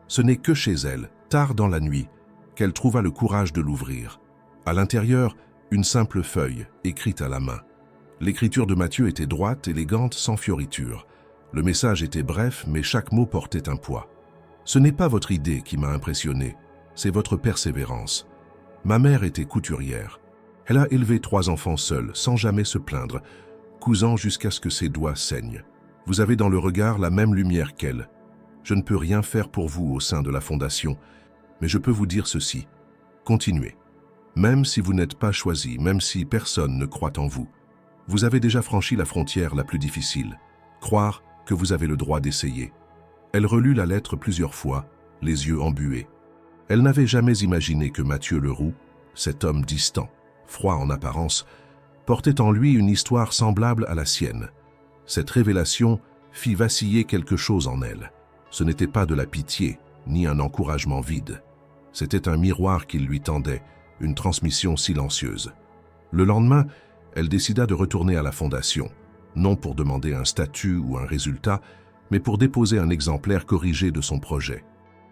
Ce n'est que chez elle, tard dans la nuit, qu'elle trouva le courage de l'ouvrir. À l'intérieur, une simple feuille, écrite à la main. L'écriture de Mathieu était droite, élégante, sans fioritures. Le message était bref, mais chaque mot portait un poids. « Ce n'est pas votre idée qui m'a impressionné, c'est votre persévérance. Ma mère était couturière. Elle a élevé 3 enfants seuls, sans jamais se plaindre, cousant jusqu'à ce que ses doigts saignent. Vous avez dans le regard la même lumière qu'elle. Je ne peux rien faire pour vous au sein de la Fondation, mais je peux vous dire ceci. Continuez. Même si vous n'êtes pas choisi, même si personne ne croit en vous, vous avez déjà franchi la frontière la plus difficile. Croire que vous avez le droit d'essayer. » Elle relut la lettre plusieurs fois, les yeux embués. Elle n'avait jamais imaginé que Mathieu Leroux, cet homme distant, froid en apparence, portait en lui une histoire semblable à la sienne. Cette révélation fit vaciller quelque chose en elle. Ce n'était pas de la pitié, ni un encouragement vide. C'était un miroir qu'il lui tendait, une transmission silencieuse. Le lendemain, elle décida de retourner à la Fondation, non pour demander un statut ou un résultat, mais pour déposer un exemplaire corrigé de son projet.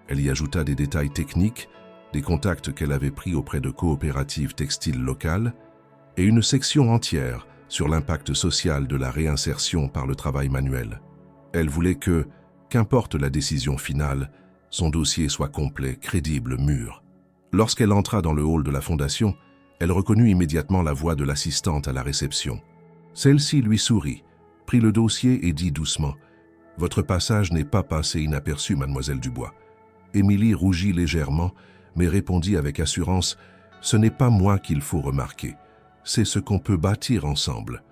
Elle y ajouta des détails techniques, des contacts qu'elle avait pris auprès de coopératives textiles locales, et une section entière sur l'impact social de la réinsertion par le travail manuel. Elle voulait que, qu'importe la décision finale, son dossier soit complet, crédible, mûr. Lorsqu'elle entra dans le hall de la Fondation, elle reconnut immédiatement la voix de l'assistante à la réception. Celle-ci lui sourit, prit le dossier et dit doucement « Votre passage n'est pas passé inaperçu, mademoiselle Dubois. » Émilie rougit légèrement, mais répondit avec assurance « Ce n'est pas moi qu'il faut remarquer, c'est ce qu'on peut bâtir ensemble. »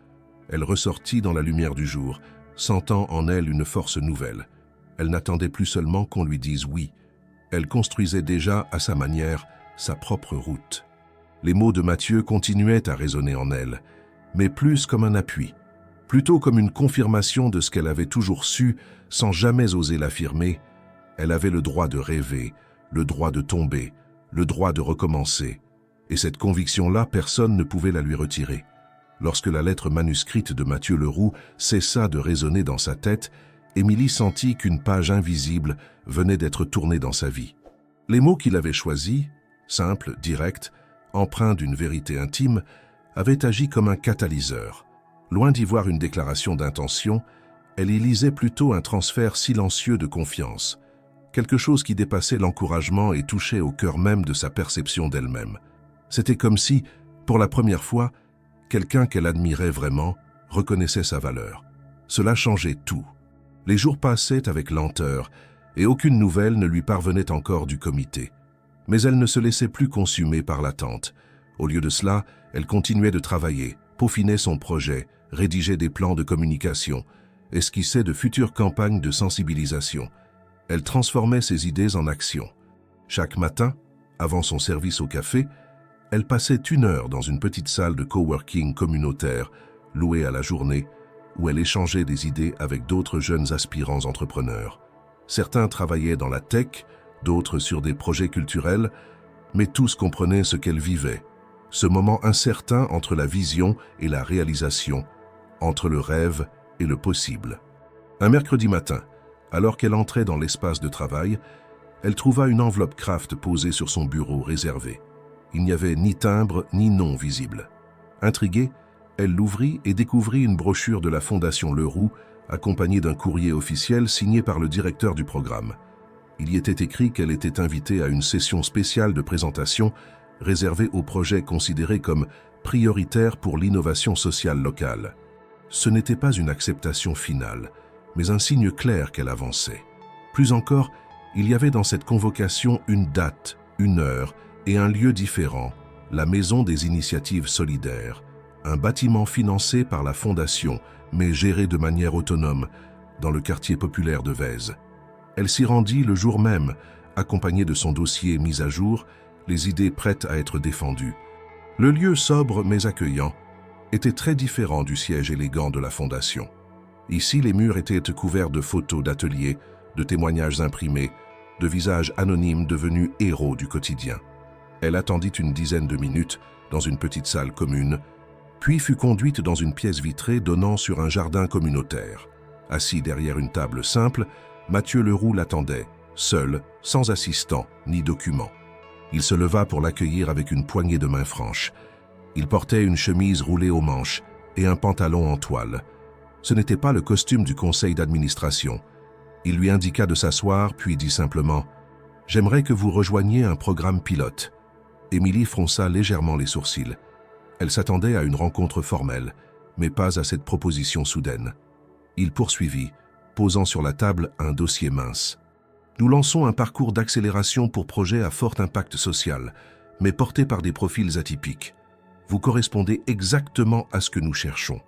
Elle ressortit dans la lumière du jour, sentant en elle une force nouvelle, Elle n'attendait plus seulement qu'on lui dise oui. Elle construisait déjà, à sa manière, sa propre route. Les mots de Mathieu continuaient à résonner en elle, mais plus comme un appui, plutôt comme une confirmation de ce qu'elle avait toujours su sans jamais oser l'affirmer. Elle avait le droit de rêver, le droit de tomber, le droit de recommencer. Et cette conviction-là, personne ne pouvait la lui retirer. Lorsque la lettre manuscrite de Mathieu Leroux cessa de résonner dans sa tête, Émilie sentit qu'une page invisible venait d'être tournée dans sa vie. Les mots qu'il avait choisis, simples, directs, empreints d'une vérité intime, avaient agi comme un catalyseur. Loin d'y voir une déclaration d'intention, elle y lisait plutôt un transfert silencieux de confiance, quelque chose qui dépassait l'encouragement et touchait au cœur même de sa perception d'elle-même. C'était comme si, pour la première fois, quelqu'un qu'elle admirait vraiment reconnaissait sa valeur. Cela changeait tout. Les jours passaient avec lenteur et aucune nouvelle ne lui parvenait encore du comité. Mais elle ne se laissait plus consumer par l'attente. Au lieu de cela, elle continuait de travailler, peaufinait son projet, rédigeait des plans de communication, esquissait de futures campagnes de sensibilisation. Elle transformait ses idées en actions. Chaque matin, avant son service au café, elle passait 1 heure dans une petite salle de coworking communautaire, louée à la journée, où elle échangeait des idées avec d'autres jeunes aspirants entrepreneurs. Certains travaillaient dans la tech, d'autres sur des projets culturels, mais tous comprenaient ce qu'elle vivait, ce moment incertain entre la vision et la réalisation, entre le rêve et le possible. Un mercredi matin, alors qu'elle entrait dans l'espace de travail, elle trouva une enveloppe Kraft posée sur son bureau réservé. Il n'y avait ni timbre ni nom visible. Intriguée, elle l'ouvrit et découvrit une brochure de la Fondation Leroux, accompagnée d'un courrier officiel signé par le directeur du programme. Il y était écrit qu'elle était invitée à une session spéciale de présentation réservée aux projets considérés comme prioritaires pour l'innovation sociale locale. Ce n'était pas une acceptation finale, mais un signe clair qu'elle avançait. Plus encore, il y avait dans cette convocation une date, une heure et un lieu différent, la Maison des Initiatives Solidaires, un bâtiment financé par la Fondation, mais géré de manière autonome, dans le quartier populaire de Vèze. Elle s'y rendit le jour même, accompagnée de son dossier mis à jour, les idées prêtes à être défendues. Le lieu sobre mais accueillant était très différent du siège élégant de la Fondation. Ici, les murs étaient couverts de photos d'ateliers, de témoignages imprimés, de visages anonymes devenus héros du quotidien. Elle attendit une dizaine de minutes dans une petite salle commune, puis fut conduite dans une pièce vitrée donnant sur un jardin communautaire. Assis derrière une table simple, Mathieu Leroux l'attendait, seul, sans assistant ni document. Il se leva pour l'accueillir avec une poignée de main franche. Il portait une chemise roulée aux manches et un pantalon en toile. Ce n'était pas le costume du conseil d'administration. Il lui indiqua de s'asseoir, puis dit simplement « J'aimerais que vous rejoigniez un programme pilote ». Émilie fronça légèrement les sourcils. Elle s'attendait à une rencontre formelle, mais pas à cette proposition soudaine. Il poursuivit, posant sur la table un dossier mince. « Nous lançons un parcours d'accélération pour projets à fort impact social, mais porté par des profils atypiques. Vous correspondez exactement à ce que nous cherchons.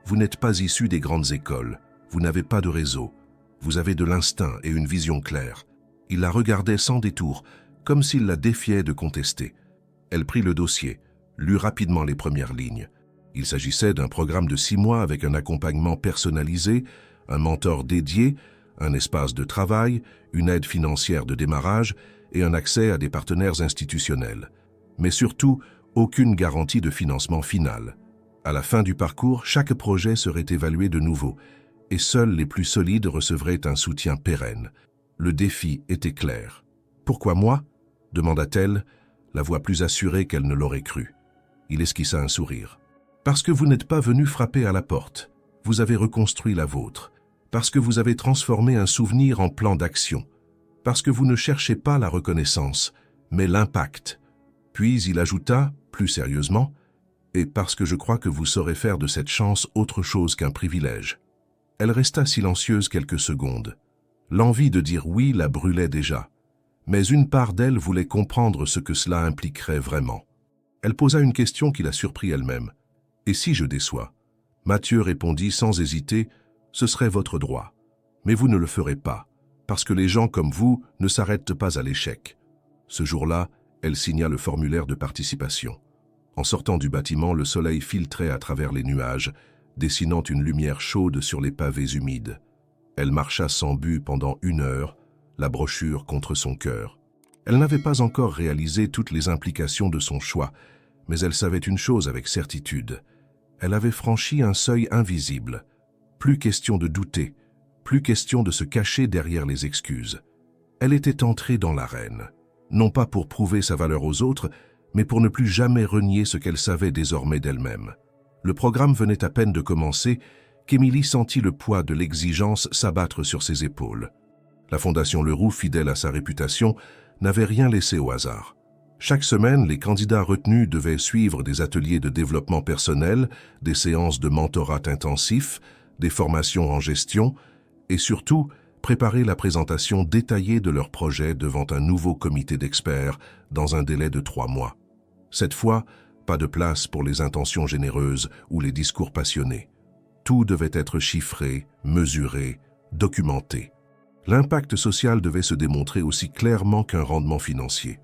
Vous n'êtes pas issu des grandes écoles, vous n'avez pas de réseau, vous avez de l'instinct et une vision claire. » Il la regardait sans détour, comme s'il la défiait de contester. Elle prit le dossier, lut rapidement les premières lignes. Il s'agissait d'un programme de 6 mois avec un accompagnement personnalisé, un mentor dédié, un espace de travail, une aide financière de démarrage et un accès à des partenaires institutionnels. Mais surtout, aucune garantie de financement final. À la fin du parcours, chaque projet serait évalué de nouveau et seuls les plus solides recevraient un soutien pérenne. Le défi était clair. « Pourquoi moi ?» demanda-t-elle, la voix plus assurée qu'elle ne l'aurait cru. Il esquissa un sourire. « Parce que vous n'êtes pas venu frapper à la porte. Vous avez reconstruit la vôtre. Parce que vous avez transformé un souvenir en plan d'action. Parce que vous ne cherchez pas la reconnaissance, mais l'impact. » Puis il ajouta, plus sérieusement, « Et parce que je crois que vous saurez faire de cette chance autre chose qu'un privilège. » Elle resta silencieuse quelques secondes. L'envie de dire oui la brûlait déjà, mais une part d'elle voulait comprendre ce que cela impliquerait vraiment. Elle posa une question qui la surprit elle-même. « Et si je déçois ?» Mathieu répondit sans hésiter « Ce serait votre droit. Mais vous ne le ferez pas. parce que les gens comme vous ne s'arrêtent pas à l'échec. Ce jour-là, elle signa le formulaire de participation. En sortant du bâtiment, le soleil filtrait à travers les nuages, dessinant une lumière chaude sur les pavés humides. Elle marcha sans but pendant 1 heure, la brochure contre son cœur. Elle n'avait pas encore réalisé toutes les implications de son choix, mais elle savait une chose avec certitude. Elle avait franchi un seuil invisible. Plus question de douter, plus question de se cacher derrière les excuses. Elle était entrée dans l'arène, non pas pour prouver sa valeur aux autres, mais pour ne plus jamais renier ce qu'elle savait désormais d'elle-même. Le programme venait à peine de commencer qu'Émilie sentit le poids de l'exigence s'abattre sur ses épaules. La Fondation Leroux, fidèle à sa réputation, n'avait rien laissé au hasard. Chaque semaine, les candidats retenus devaient suivre des ateliers de développement personnel, des séances de mentorat intensif, des formations en gestion et surtout préparer la présentation détaillée de leur projet devant un nouveau comité d'experts dans un délai de 3 mois. Cette fois, pas de place pour les intentions généreuses ou les discours passionnés. Tout devait être chiffré, mesuré, documenté. L'impact social devait se démontrer aussi clairement qu'un rendement financier.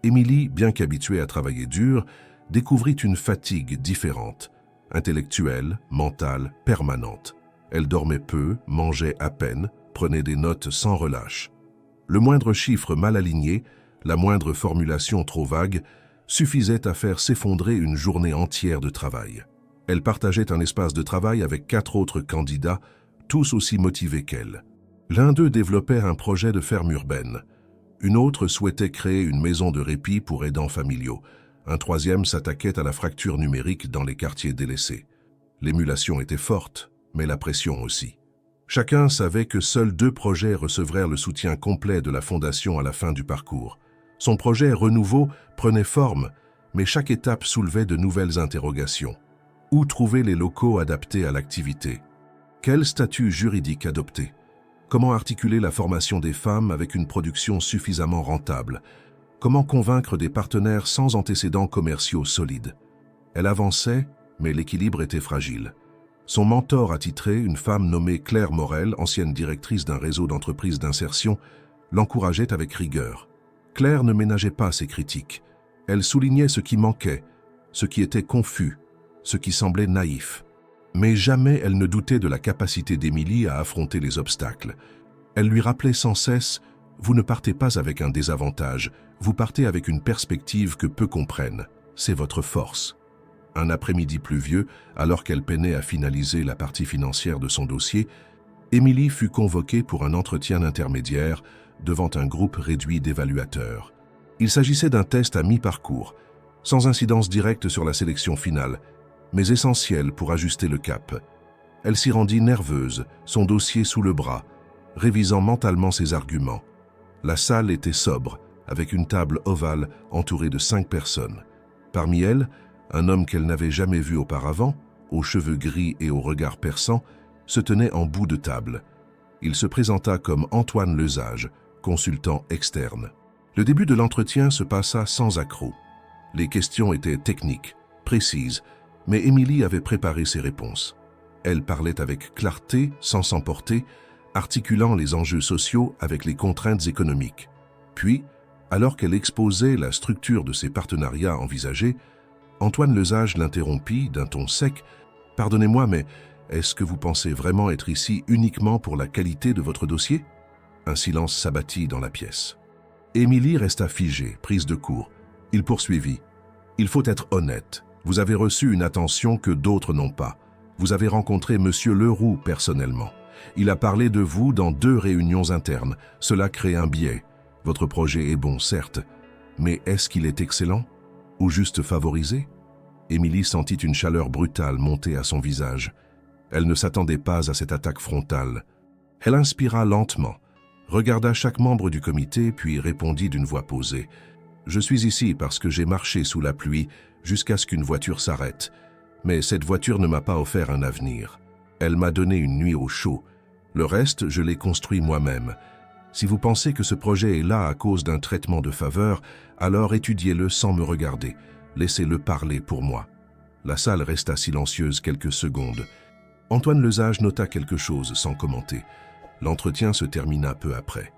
Émilie, bien qu'habituée à travailler dur, découvrit une fatigue différente, intellectuelle, mentale, permanente. Elle dormait peu, mangeait à peine, prenait des notes sans relâche. Le moindre chiffre mal aligné, la moindre formulation trop vague, suffisait à faire s'effondrer une journée entière de travail. Elle partageait un espace de travail avec 4 autres candidats, tous aussi motivés qu'elle. L'un d'eux développait un projet de ferme urbaine. Une autre souhaitait créer une maison de répit pour aidants familiaux. Un troisième s'attaquait à la fracture numérique dans les quartiers délaissés. L'émulation était forte, mais la pression aussi. Chacun savait que seuls 2 projets recevraient le soutien complet de la Fondation à la fin du parcours. Son projet Renouveau prenait forme, mais chaque étape soulevait de nouvelles interrogations. Où trouver les locaux adaptés à l'activité? Quel statut juridique adopter? Comment articuler la formation des femmes avec une production suffisamment rentable? Comment convaincre des partenaires sans antécédents commerciaux solides? Elle avançait, mais l'équilibre était fragile. Son mentor attitré, une femme nommée Claire Morel, ancienne directrice d'un réseau d'entreprises d'insertion, l'encourageait avec rigueur. Claire ne ménageait pas ses critiques. Elle soulignait ce qui manquait, ce qui était confus, ce qui semblait naïf. Mais jamais elle ne doutait de la capacité d'Émilie à affronter les obstacles. Elle lui rappelait sans cesse « Vous ne partez pas avec un désavantage, vous partez avec une perspective que peu comprennent. C'est votre force. » Un après-midi pluvieux, alors qu'elle peinait à finaliser la partie financière de son dossier, Émilie fut convoquée pour un entretien intermédiaire devant un groupe réduit d'évaluateurs. Il s'agissait d'un test à mi-parcours, sans incidence directe sur la sélection finale, mais essentiel pour ajuster le cap. Elle s'y rendit nerveuse, son dossier sous le bras, révisant mentalement ses arguments. La salle était sobre, avec une table ovale entourée de 5 personnes. Parmi elles, un homme qu'elle n'avait jamais vu auparavant, aux cheveux gris et au regard perçant, se tenait en bout de table. Il se présenta comme Antoine Lesage, consultant externe. Le début de l'entretien se passa sans accroc. Les questions étaient techniques, précises, mais Émilie avait préparé ses réponses. Elle parlait avec clarté, sans s'emporter, articulant les enjeux sociaux avec les contraintes économiques. Puis, alors qu'elle exposait la structure de ses partenariats envisagés, Antoine Lesage l'interrompit d'un ton sec. « Pardonnez-moi, mais est-ce que vous pensez vraiment être ici uniquement pour la qualité de votre dossier ?» Un silence s'abattit dans la pièce. Émilie resta figée, prise de court. Il poursuivit. « Il faut être honnête. Vous avez reçu une attention que d'autres n'ont pas. Vous avez rencontré Monsieur Leroux personnellement. Il a parlé de vous dans 2 réunions internes. Cela crée un biais. Votre projet est bon, certes. Mais est-ce qu'il est excellent? Ou juste favorisé? » Émilie sentit une chaleur brutale monter à son visage. Elle ne s'attendait pas à cette attaque frontale. Elle inspira lentement, regarda chaque membre du comité, puis répondit d'une voix posée. « Je suis ici parce que j'ai marché sous la pluie jusqu'à ce qu'une voiture s'arrête. Mais cette voiture ne m'a pas offert un avenir. Elle m'a donné une nuit au chaud. Le reste, je l'ai construit moi-même. Si vous pensez que ce projet est là à cause d'un traitement de faveur, alors étudiez-le sans me regarder. Laissez-le parler pour moi. » La salle resta silencieuse quelques secondes. Antoine Lesage nota quelque chose sans commenter. L'entretien se termina peu après.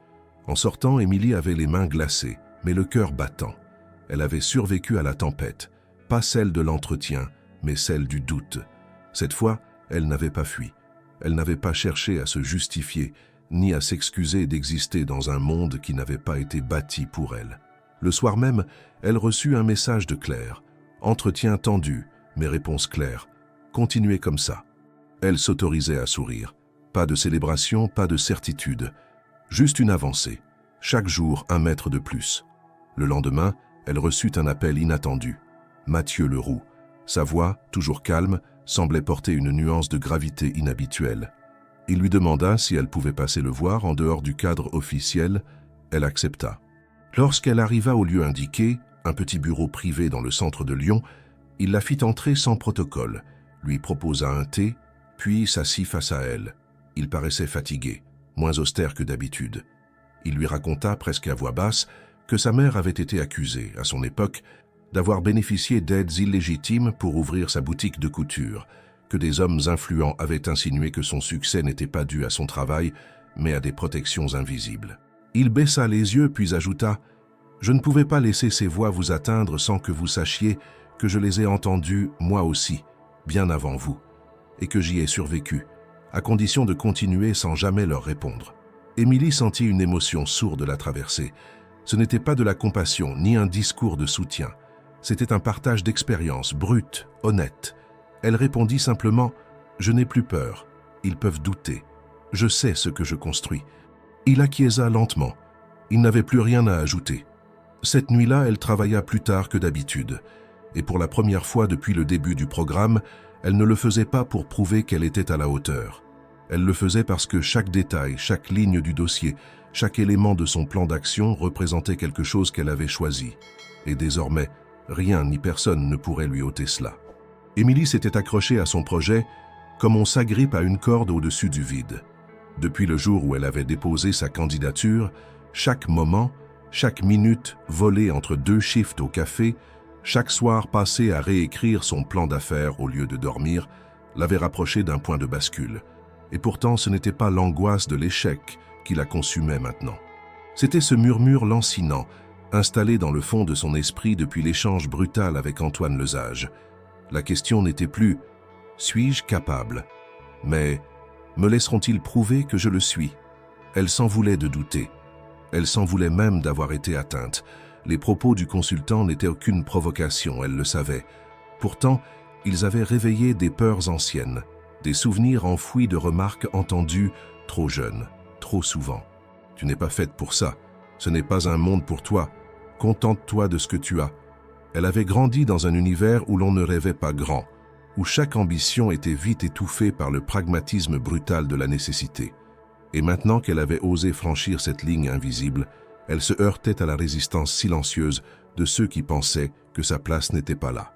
En sortant, Émilie avait les mains glacées, mais le cœur battant. Elle avait survécu à la tempête, pas celle de l'entretien, mais celle du doute. Cette fois, elle n'avait pas fui. Elle n'avait pas cherché à se justifier, ni à s'excuser d'exister dans un monde qui n'avait pas été bâti pour elle. Le soir même, elle reçut un message de Claire. Entretien tendu, mais réponse claire. Continuez comme ça. Elle s'autorisait à sourire. Pas de célébration, pas de certitude. Juste une avancée. Chaque jour, 1 mètre de plus. Le lendemain, elle reçut un appel inattendu. Mathieu Leroux. Sa voix, toujours calme, semblait porter une nuance de gravité inhabituelle. Il lui demanda si elle pouvait passer le voir en dehors du cadre officiel. Elle accepta. Lorsqu'elle arriva au lieu indiqué, un petit bureau privé dans le centre de Lyon, il la fit entrer sans protocole, lui proposa un thé, puis s'assit face à elle. Il paraissait fatigué, moins austère que d'habitude. Il lui raconta, presque à voix basse, que sa mère avait été accusée, à son époque, d'avoir bénéficié d'aides illégitimes pour ouvrir sa boutique de couture, que des hommes influents avaient insinué que son succès n'était pas dû à son travail, mais à des protections invisibles. Il baissa les yeux puis ajouta « Je ne pouvais pas laisser ces voix vous atteindre sans que vous sachiez que je les ai entendues moi aussi, bien avant vous, et que j'y ai survécu, à condition de continuer sans jamais leur répondre. » Émilie sentit une émotion sourde la traverser. Ce n'était pas de la compassion, ni un discours de soutien. C'était un partage d'expérience, brute, honnête. Elle répondit simplement « Je n'ai plus peur. Ils peuvent douter. Je sais ce que je construis. » Il acquiesça lentement. Il n'avait plus rien à ajouter. Cette nuit-là, elle travailla plus tard que d'habitude. Et pour la première fois depuis le début du programme, elle ne le faisait pas pour prouver qu'elle était à la hauteur. Elle le faisait parce que chaque détail, chaque ligne du dossier, chaque élément de son plan d'action représentait quelque chose qu'elle avait choisi. Et désormais, rien ni personne ne pourrait lui ôter cela. Émilie s'était accrochée à son projet comme on s'agrippe à une corde au-dessus du vide. Depuis le jour où elle avait déposé sa candidature, chaque moment, chaque minute volée entre 2 shifts au café, chaque soir passé à réécrire son plan d'affaires au lieu de dormir, l'avait rapprochée d'un point de bascule. Et pourtant, ce n'était pas l'angoisse de l'échec qui la consumait maintenant. C'était ce murmure lancinant, installé dans le fond de son esprit depuis l'échange brutal avec Antoine Lesage. La question n'était plus « suis-je capable ?» mais « me laisseront-ils prouver que je le suis ?» Elle s'en voulait de douter. Elle s'en voulait même d'avoir été atteinte. Les propos du consultant n'étaient aucune provocation, elle le savait. Pourtant, ils avaient réveillé des peurs anciennes, des souvenirs enfouis de remarques entendues trop jeunes, trop souvent. « Tu n'es pas faite pour ça. Ce n'est pas un monde pour toi. Contente-toi de ce que tu as. » Elle avait grandi dans un univers où l'on ne rêvait pas grand, où chaque ambition était vite étouffée par le pragmatisme brutal de la nécessité. Et maintenant qu'elle avait osé franchir cette ligne invisible, elle se heurtait à la résistance silencieuse de ceux qui pensaient que sa place n'était pas là.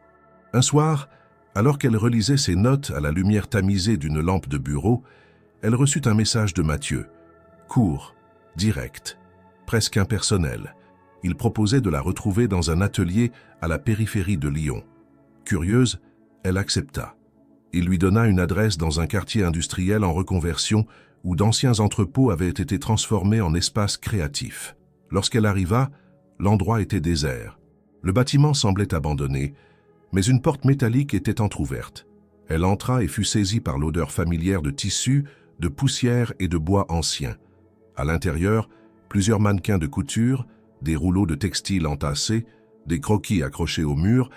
Un soir, alors qu'elle relisait ses notes à la lumière tamisée d'une lampe de bureau, elle reçut un message de Mathieu. Court, direct, presque impersonnel. Il proposait de la retrouver dans un atelier à la périphérie de Lyon. Curieuse, elle accepta. Il lui donna une adresse dans un quartier industriel en reconversion où d'anciens entrepôts avaient été transformés en espaces créatifs. Lorsqu'elle arriva, l'endroit était désert. Le bâtiment semblait abandonné, mais une porte métallique était entr'ouverte. Elle entra et fut saisie par l'odeur familière de tissus, de poussière et de bois anciens. À l'intérieur, plusieurs mannequins de couture, des rouleaux de textiles entassés, des croquis accrochés au mur,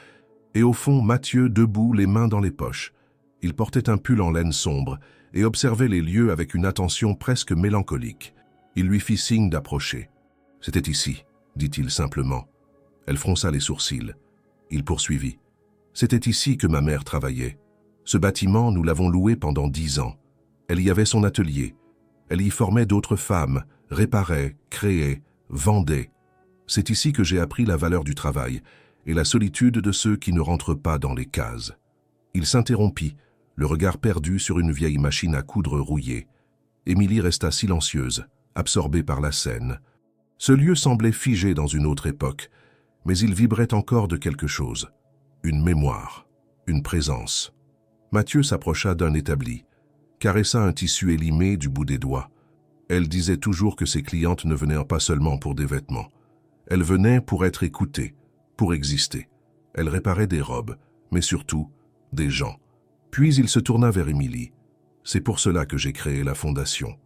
et au fond Mathieu debout, les mains dans les poches. Il portait un pull en laine sombre et observait les lieux avec une attention presque mélancolique. Il lui fit signe d'approcher. « C'était ici », dit-il simplement. Elle fronça les sourcils. Il poursuivit. « C'était ici que ma mère travaillait. Ce bâtiment, nous l'avons loué pendant 10 ans. Elle y avait son atelier. Elle y formait d'autres femmes, réparait, créait, vendait. C'est ici que j'ai appris la valeur du travail et la solitude de ceux qui ne rentrent pas dans les cases. » Il s'interrompit, le regard perdu sur une vieille machine à coudre rouillée. Émilie resta silencieuse, absorbée par la scène. Ce lieu semblait figé dans une autre époque, mais il vibrait encore de quelque chose. Une mémoire, une présence. Mathieu s'approcha d'un établi, caressa un tissu élimé du bout des doigts. Elle disait toujours que ses clientes ne venaient pas seulement pour des vêtements. Elles venaient pour être écoutées, pour exister. Elle réparait des robes, mais surtout des gens. Puis il se tourna vers Émilie. C'est pour cela que j'ai créé la fondation.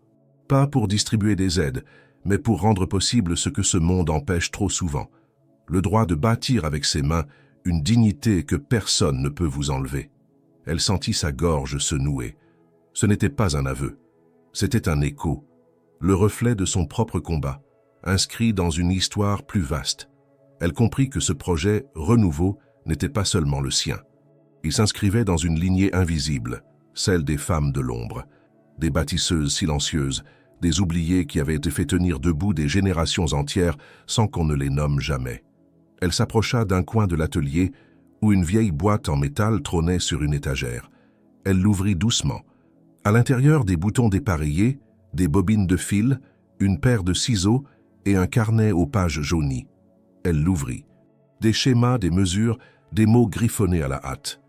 Pas pour distribuer des aides, mais pour rendre possible ce que ce monde empêche trop souvent. Le droit de bâtir avec ses mains une dignité que personne ne peut vous enlever. Elle sentit sa gorge se nouer. Ce n'était pas un aveu, c'était un écho, le reflet de son propre combat, inscrit dans une histoire plus vaste. Elle comprit que ce projet renouveau n'était pas seulement le sien. Il s'inscrivait dans une lignée invisible, celle des femmes de l'ombre, des bâtisseuses silencieuses, des oubliées qui avaient été fait tenir debout des générations entières sans qu'on ne les nomme jamais. Elle s'approcha d'un coin de l'atelier où une vieille boîte en métal trônait sur une étagère. Elle l'ouvrit doucement. À l'intérieur, des boutons dépareillés, des bobines de fil, une paire de ciseaux et un carnet aux pages jaunies. Elle l'ouvrit. Des schémas, des mesures, des mots griffonnés à la hâte.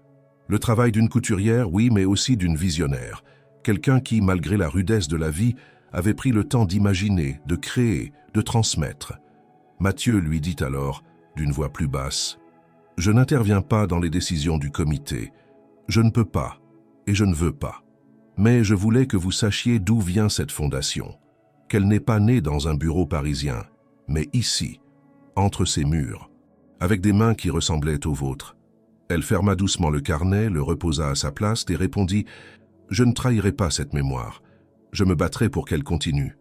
Le travail d'une couturière, oui, mais aussi d'une visionnaire. Quelqu'un qui, malgré la rudesse de la vie, avait pris le temps d'imaginer, de créer, de transmettre. Mathieu lui dit alors, d'une voix plus basse, « Je n'interviens pas dans les décisions du comité. Je ne peux pas, et je ne veux pas. Mais je voulais que vous sachiez d'où vient cette fondation, qu'elle n'est pas née dans un bureau parisien, mais ici, entre ces murs, avec des mains qui ressemblaient aux vôtres. » Elle ferma doucement le carnet, le reposa à sa place et répondit « Je ne trahirai pas cette mémoire. Je me battrai pour qu'elle continue. »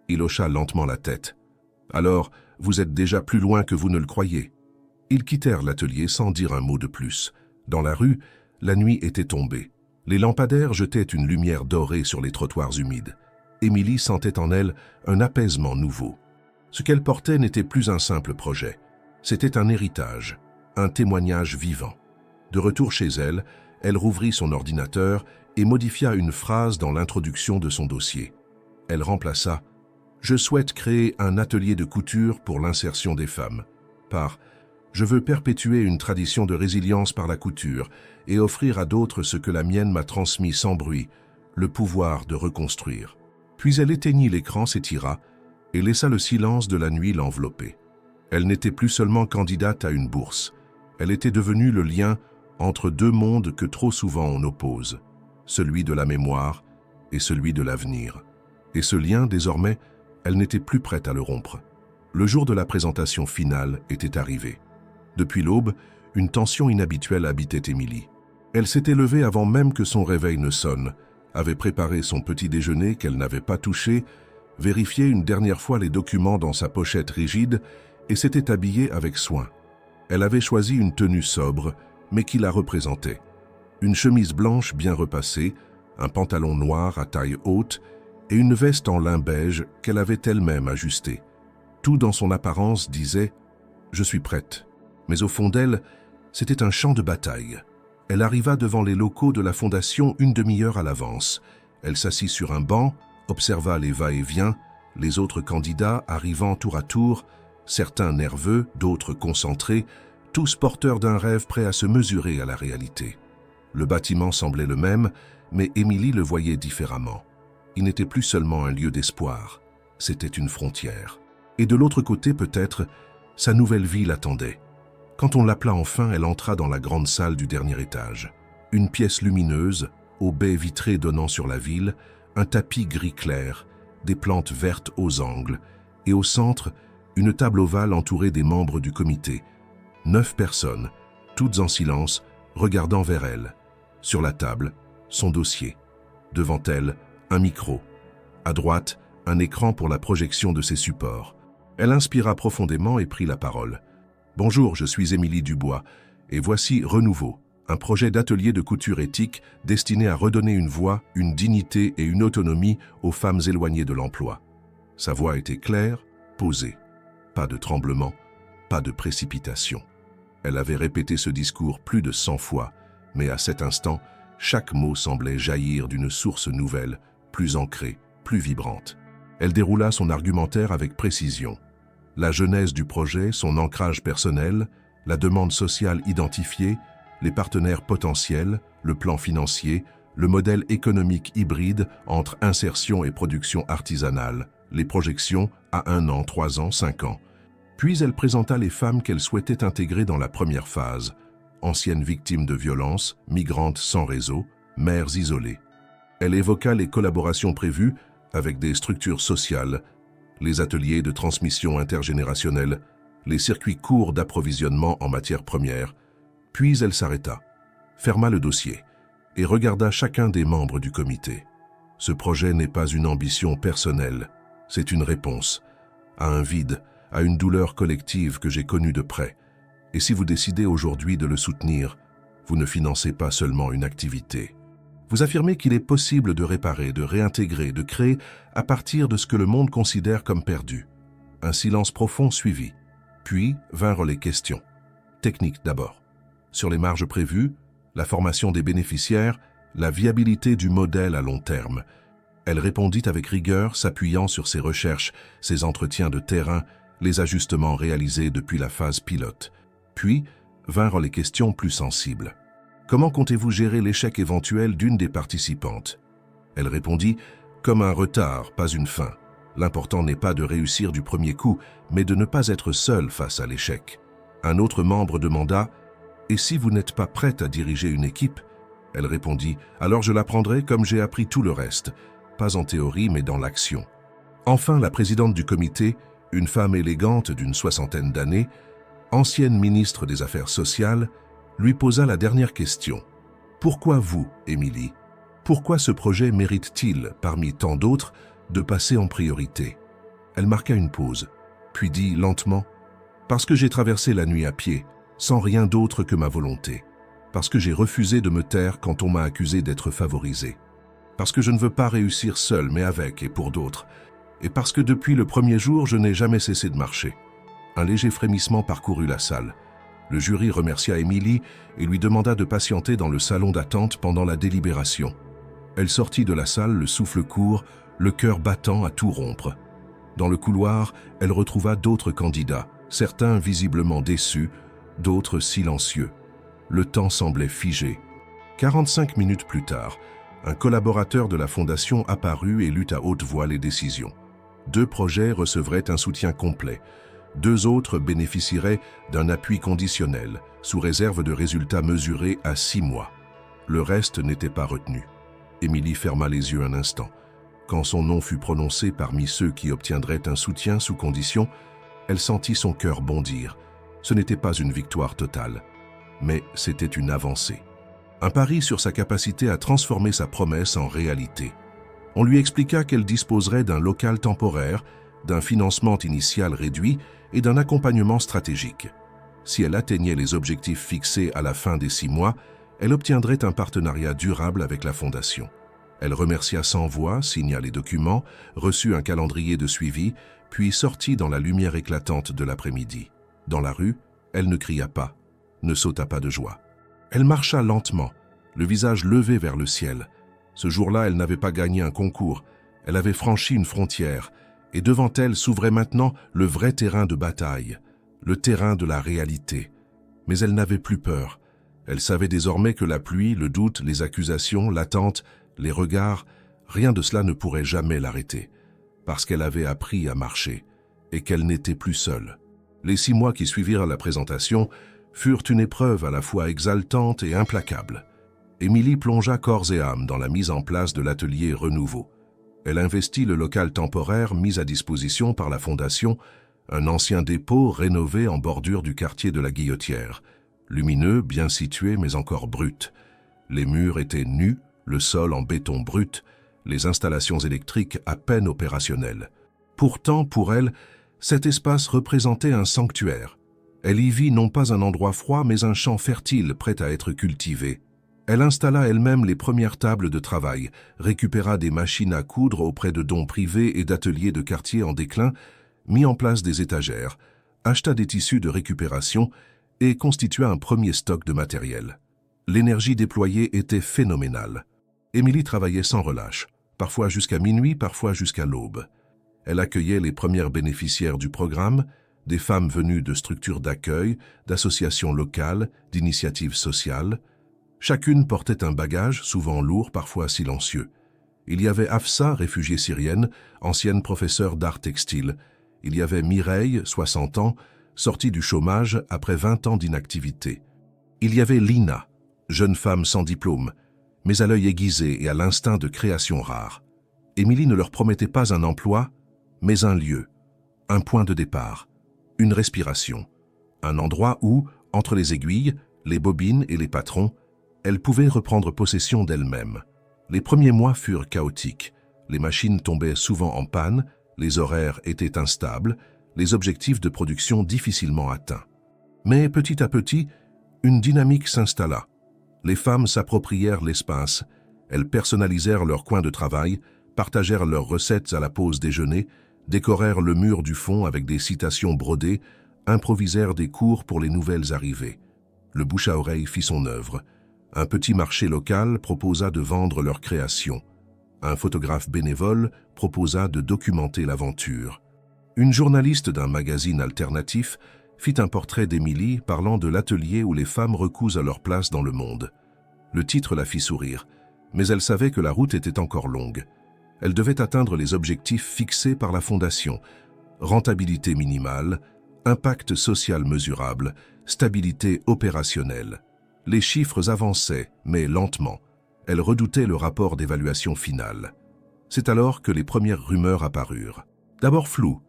Il hocha lentement la tête. « Alors, vous êtes déjà plus loin que vous ne le croyez. » Ils quittèrent l'atelier sans dire un mot de plus. Dans la rue, la nuit était tombée. Les lampadaires jetaient une lumière dorée sur les trottoirs humides. Émilie sentait en elle un apaisement nouveau. Ce qu'elle portait n'était plus un simple projet. C'était un héritage, un témoignage vivant. De retour chez elle, elle rouvrit son ordinateur et modifia une phrase dans l'introduction de son dossier. Elle remplaça « Je souhaite créer un atelier de couture pour l'insertion des femmes » par « Je veux perpétuer une tradition de résilience par la couture et offrir à d'autres ce que la mienne m'a transmis sans bruit, le pouvoir de reconstruire. » Puis elle éteignit l'écran, s'étira et laissa le silence de la nuit l'envelopper. Elle n'était plus seulement candidate à une bourse. Elle était devenue le lien entre deux mondes que trop souvent on oppose, celui de la mémoire et celui de l'avenir. Et ce lien, désormais, elle n'était plus prête à le rompre. Le jour de la présentation finale était arrivé. Depuis l'aube, une tension inhabituelle habitait Émilie. Elle s'était levée avant même que son réveil ne sonne, avait préparé son petit déjeuner qu'elle n'avait pas touché, vérifié une dernière fois les documents dans sa pochette rigide et s'était habillée avec soin. Elle avait choisi une tenue sobre, mais qui la représentait. Une chemise blanche bien repassée, un pantalon noir à taille haute et une veste en lin beige qu'elle avait elle-même ajustée. Tout dans son apparence disait « Je suis prête ». Mais au fond d'elle, c'était un champ de bataille. Elle arriva devant les locaux de la Fondation une demi-heure à l'avance. Elle s'assit sur un banc, observa les va-et-vient, les autres candidats arrivant tour à tour, certains nerveux, d'autres concentrés, tous porteurs d'un rêve prêt à se mesurer à la réalité. Le bâtiment semblait le même, mais Émilie le voyait différemment. Il n'était plus seulement un lieu d'espoir, c'était une frontière. Et de l'autre côté, peut-être, sa nouvelle vie l'attendait. Quand on l'appela enfin, elle entra dans la grande salle du dernier étage. Une pièce lumineuse, aux baies vitrées donnant sur la ville, un tapis gris clair, des plantes vertes aux angles, et au centre, une table ovale entourée des membres du comité. 9 personnes, toutes en silence, regardant vers elle. Sur la table, son dossier. Devant elle, un micro. À droite, un écran pour la projection de ses supports. Elle inspira profondément et prit la parole. « Bonjour, je suis Émilie Dubois, et voici Renouveau, un projet d'atelier de couture éthique destiné à redonner une voix, une dignité et une autonomie aux femmes éloignées de l'emploi. » Sa voix était claire, posée. Pas de tremblement, pas de précipitation. Elle avait répété ce discours plus de 100 fois, mais à cet instant, chaque mot semblait jaillir d'une source nouvelle, plus ancrée, plus vibrante. Elle déroula son argumentaire avec précision. La genèse du projet, son ancrage personnel, la demande sociale identifiée, les partenaires potentiels, le plan financier, le modèle économique hybride entre insertion et production artisanale, les projections à 1 an, 3 ans, 5 ans. Puis elle présenta les femmes qu'elle souhaitait intégrer dans la première phase, anciennes victimes de violences, migrantes sans réseau, mères isolées. Elle évoqua les collaborations prévues avec des structures sociales, les ateliers de transmission intergénérationnelle, les circuits courts d'approvisionnement en matières premières. Puis elle s'arrêta, ferma le dossier et regarda chacun des membres du comité. Ce projet n'est pas une ambition personnelle, c'est une réponse à un vide, à une douleur collective que j'ai connue de près. Et si vous décidez aujourd'hui de le soutenir, vous ne financez pas seulement une activité. Vous affirmez qu'il est possible de réparer, de réintégrer, de créer à partir de ce que le monde considère comme perdu. Un silence profond suivit. Puis vinrent les questions. Techniques d'abord. Sur les marges prévues, la formation des bénéficiaires, la viabilité du modèle à long terme. Elle répondit avec rigueur, s'appuyant sur ses recherches, ses entretiens de terrain, les ajustements réalisés depuis la phase pilote. Puis vinrent les questions plus sensibles. Comment comptez-vous gérer l'échec éventuel d'une des participantes? Elle répondit, comme un retard, pas une fin. L'important n'est pas de réussir du premier coup, mais de ne pas être seul face à l'échec. Un autre membre demanda, et si vous n'êtes pas prête à diriger une équipe? Elle répondit, alors je l'apprendrai comme j'ai appris tout le reste, pas en théorie mais dans l'action. Enfin, la présidente du comité, une femme élégante d'une 60aine d'années, ancienne ministre des Affaires sociales, lui posa la dernière question. Pourquoi vous, Émilie? Pourquoi ce projet mérite-t-il, parmi tant d'autres, de passer en priorité? Elle marqua une pause, puis dit lentement, « Parce que j'ai traversé la nuit à pied, sans rien d'autre que ma volonté. Parce que j'ai refusé de me taire quand on m'a accusé d'être favorisé. Parce que je ne veux pas réussir seul, mais avec et pour d'autres. Et parce que depuis le premier jour, je n'ai jamais cessé de marcher. » Un léger frémissement parcourut la salle. Le jury remercia Émilie et lui demanda de patienter dans le salon d'attente pendant la délibération. Elle sortit de la salle, le souffle court, le cœur battant à tout rompre. Dans le couloir, elle retrouva d'autres candidats, certains visiblement déçus, d'autres silencieux. Le temps semblait figé. 45 minutes plus tard, un collaborateur de la fondation apparut et lut à haute voix les décisions. 2 projets recevraient un soutien complet. 2 autres bénéficieraient d'un appui conditionnel, sous réserve de résultats mesurés à 6 mois. Le reste n'était pas retenu. Émilie ferma les yeux un instant. Quand son nom fut prononcé parmi ceux qui obtiendraient un soutien sous condition, elle sentit son cœur bondir. Ce n'était pas une victoire totale, mais c'était une avancée. Un pari sur sa capacité à transformer sa promesse en réalité. On lui expliqua qu'elle disposerait d'un local temporaire, d'un financement initial réduit et d'un accompagnement stratégique. Si elle atteignait les objectifs fixés à la fin des 6 mois, elle obtiendrait un partenariat durable avec la Fondation. Elle remercia sans voix, signa les documents, reçut un calendrier de suivi, puis sortit dans la lumière éclatante de l'après-midi. Dans la rue, elle ne cria pas, ne sauta pas de joie. Elle marcha lentement, le visage levé vers le ciel. Ce jour-là, elle n'avait pas gagné un concours, elle avait franchi une frontière, et devant elle s'ouvrait maintenant le vrai terrain de bataille, le terrain de la réalité. Mais elle n'avait plus peur. Elle savait désormais que la pluie, le doute, les accusations, l'attente, les regards, rien de cela ne pourrait jamais l'arrêter, parce qu'elle avait appris à marcher, et qu'elle n'était plus seule. Les 6 mois qui suivirent la présentation furent une épreuve à la fois exaltante et implacable. Émilie plongea corps et âme dans la mise en place de l'atelier Renouveau. Elle investit le local temporaire mis à disposition par la Fondation, un ancien dépôt rénové en bordure du quartier de la Guillotière, lumineux, bien situé mais encore brut. Les murs étaient nus, le sol en béton brut, les installations électriques à peine opérationnelles. Pourtant, pour elle, cet espace représentait un sanctuaire. Elle y vit non pas un endroit froid, mais un champ fertile prêt à être cultivé. Elle installa elle-même les premières tables de travail, récupéra des machines à coudre auprès de dons privés et d'ateliers de quartier en déclin, mit en place des étagères, acheta des tissus de récupération et constitua un premier stock de matériel. L'énergie déployée était phénoménale. Émilie travaillait sans relâche, parfois jusqu'à minuit, parfois jusqu'à l'aube. Elle accueillait les premières bénéficiaires du programme, des femmes venues de structures d'accueil, d'associations locales, d'initiatives sociales. Chacune portait un bagage, souvent lourd, parfois silencieux. Il y avait Hafsa, réfugiée syrienne, ancienne professeure d'art textile. Il y avait Mireille, 60 ans, sortie du chômage après 20 ans d'inactivité. Il y avait Lina, jeune femme sans diplôme, mais à l'œil aiguisé et à l'instinct de création rare. Émilie ne leur promettait pas un emploi, mais un lieu, un point de départ, une respiration, un endroit où, entre les aiguilles, les bobines et les patrons, elles pouvaient reprendre possession d'elles-mêmes. Les premiers mois furent chaotiques. Les machines tombaient souvent en panne, les horaires étaient instables, les objectifs de production difficilement atteints. Mais petit à petit, une dynamique s'installa. Les femmes s'approprièrent l'espace. Elles personnalisèrent leur coin de travail, partagèrent leurs recettes à la pause déjeuner, décorèrent le mur du fond avec des citations brodées, improvisèrent des cours pour les nouvelles arrivées. Le bouche à oreille fit son œuvre. Un petit marché local proposa de vendre leurs créations. Un photographe bénévole proposa de documenter l'aventure. Une journaliste d'un magazine alternatif fit un portrait d'Émilie parlant de l'atelier où les femmes recousent à leur place dans le monde. Le titre la fit sourire, mais elle savait que la route était encore longue. Elle devait atteindre les objectifs fixés par la Fondation: rentabilité minimale, impact social mesurable, stabilité opérationnelle. Les chiffres avançaient, mais lentement. Elle redoutait le rapport d'évaluation final. C'est alors que les premières rumeurs apparurent. D'abord floues,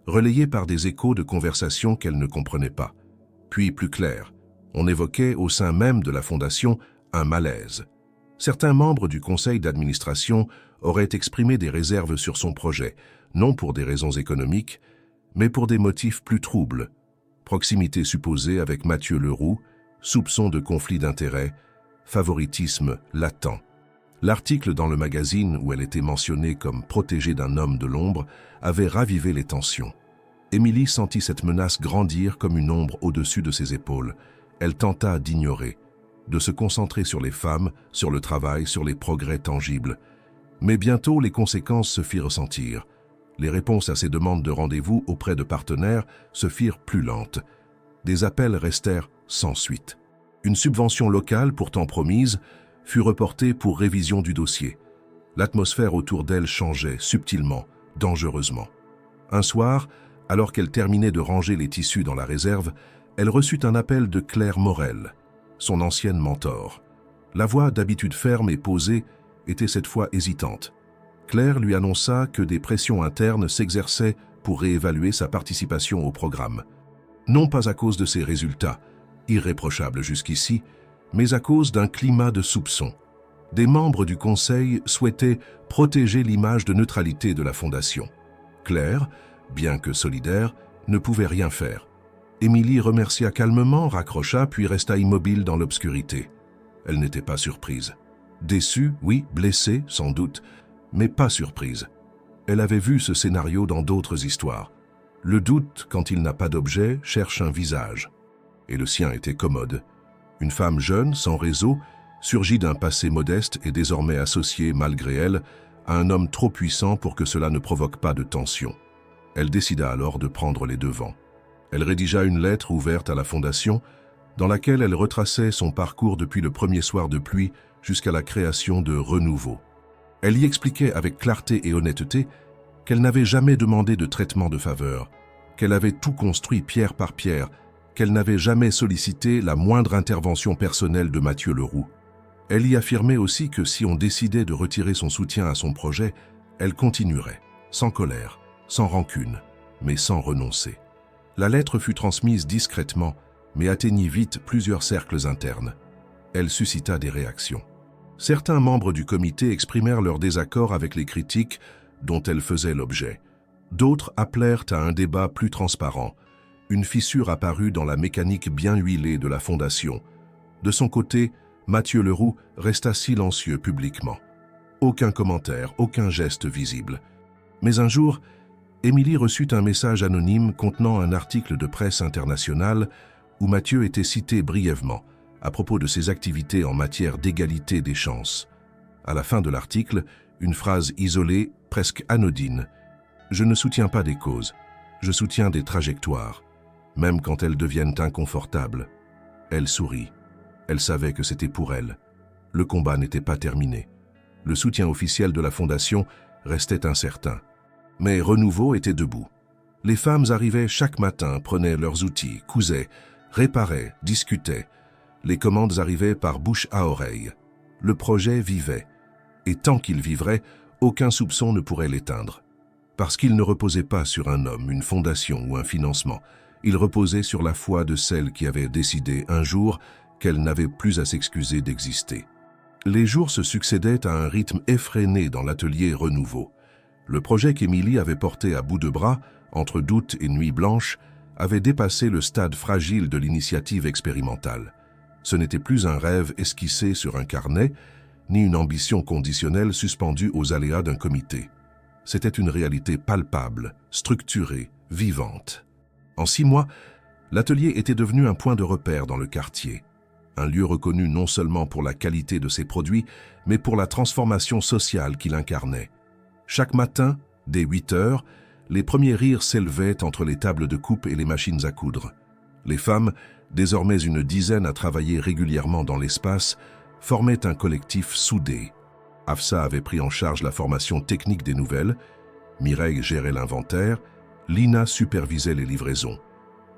relayées par des échos de conversations qu'elle ne comprenait pas. Puis plus claires, on évoquait au sein même de la Fondation un malaise. Certains membres du conseil d'administration auraient exprimé des réserves sur son projet, non pour des raisons économiques, mais pour des motifs plus troubles. Proximité supposée avec Mathieu Leroux, soupçons de conflit d'intérêts, favoritisme latent. L'article dans le magazine où elle était mentionnée comme protégée d'un homme de l'ombre avait ravivé les tensions. Émilie sentit cette menace grandir comme une ombre au-dessus de ses épaules. Elle tenta d'ignorer, de se concentrer sur les femmes, sur le travail, sur les progrès tangibles. Mais bientôt, les conséquences se firent ressentir. Les réponses à ses demandes de rendez-vous auprès de partenaires se firent plus lentes. Des appels restèrent sans suite. Une subvention locale, pourtant promise, fut reportée pour révision du dossier. L'atmosphère autour d'elle changeait subtilement, dangereusement. Un soir, alors qu'elle terminait de ranger les tissus dans la réserve, elle reçut un appel de Claire Morel, son ancienne mentor. La voix, d'habitude ferme et posée, était cette fois hésitante. Claire lui annonça que des pressions internes s'exerçaient pour réévaluer sa participation au programme. Non pas à cause de ses résultats, irréprochables jusqu'ici, mais à cause d'un climat de soupçon. Des membres du conseil souhaitaient protéger l'image de neutralité de la Fondation. Claire, bien que solidaire, ne pouvait rien faire. Émilie remercia calmement, raccrocha, puis resta immobile dans l'obscurité. Elle n'était pas surprise. Déçue, oui, blessée, sans doute, mais pas surprise. Elle avait vu ce scénario dans d'autres histoires. Le doute, quand il n'a pas d'objet, cherche un visage. Et le sien était commode. Une femme jeune, sans réseau, surgit d'un passé modeste et désormais associée, malgré elle, à un homme trop puissant pour que cela ne provoque pas de tension. Elle décida alors de prendre les devants. Elle rédigea une lettre ouverte à la Fondation, dans laquelle elle retraçait son parcours depuis le premier soir de pluie jusqu'à la création de Renouveau. Elle y expliquait avec clarté et honnêteté qu'elle n'avait jamais demandé de traitement de faveur, qu'elle avait tout construit pierre par pierre, qu'elle n'avait jamais sollicité la moindre intervention personnelle de Mathieu Leroux. Elle y affirmait aussi que si on décidait de retirer son soutien à son projet, elle continuerait, sans colère, sans rancune, mais sans renoncer. La lettre fut transmise discrètement, mais atteignit vite plusieurs cercles internes. Elle suscita des réactions. Certains membres du comité exprimèrent leur désaccord avec les critiques dont elle faisait l'objet. D'autres appelèrent à un débat plus transparent. Une fissure apparut dans la mécanique bien huilée de la Fondation. De son côté, Mathieu Leroux resta silencieux publiquement. Aucun commentaire, aucun geste visible. Mais un jour, Émilie reçut un message anonyme contenant un article de presse internationale où Mathieu était cité brièvement à propos de ses activités en matière d'égalité des chances. À la fin de l'article, une phrase isolée, presque anodine. « Je ne soutiens pas des causes, je soutiens des trajectoires, même quand elles deviennent inconfortables. » Elle sourit. Elle savait que c'était pour elle. le combat n'était pas terminé. Le soutien officiel de la fondation restait incertain. Mais Renouveau était debout. Les femmes arrivaient chaque matin, prenaient leurs outils, cousaient, réparaient, discutaient. Les commandes arrivaient par bouche à oreille. Le projet vivait. Et tant qu'il vivrait, aucun soupçon ne pourrait l'éteindre. Parce qu'il ne reposait pas sur un homme, une fondation ou un financement. Il reposait sur la foi de celle qui avait décidé un jour qu'elle n'avait plus à s'excuser d'exister. Les jours se succédaient à un rythme effréné dans l'atelier Renouveau. Le projet qu'Émilie avait porté à bout de bras, entre doute et nuit blanche, avait dépassé le stade fragile de l'initiative expérimentale. Ce n'était plus un rêve esquissé sur un carnet, ni une ambition conditionnelle suspendue aux aléas d'un comité. C'était une réalité palpable, structurée, vivante. En 6 mois, l'atelier était devenu un point de repère dans le quartier. Un lieu reconnu non seulement pour la qualité de ses produits, mais pour la transformation sociale qu'il incarnait. Chaque matin, dès 8 heures, les premiers rires s'élevaient entre les tables de coupe et les machines à coudre. Les femmes, désormais une dizaine à travailler régulièrement dans l'espace, formaient un collectif soudé. Afsa avait pris en charge la formation technique des nouvelles, Mireille gérait l'inventaire, Lina supervisait les livraisons.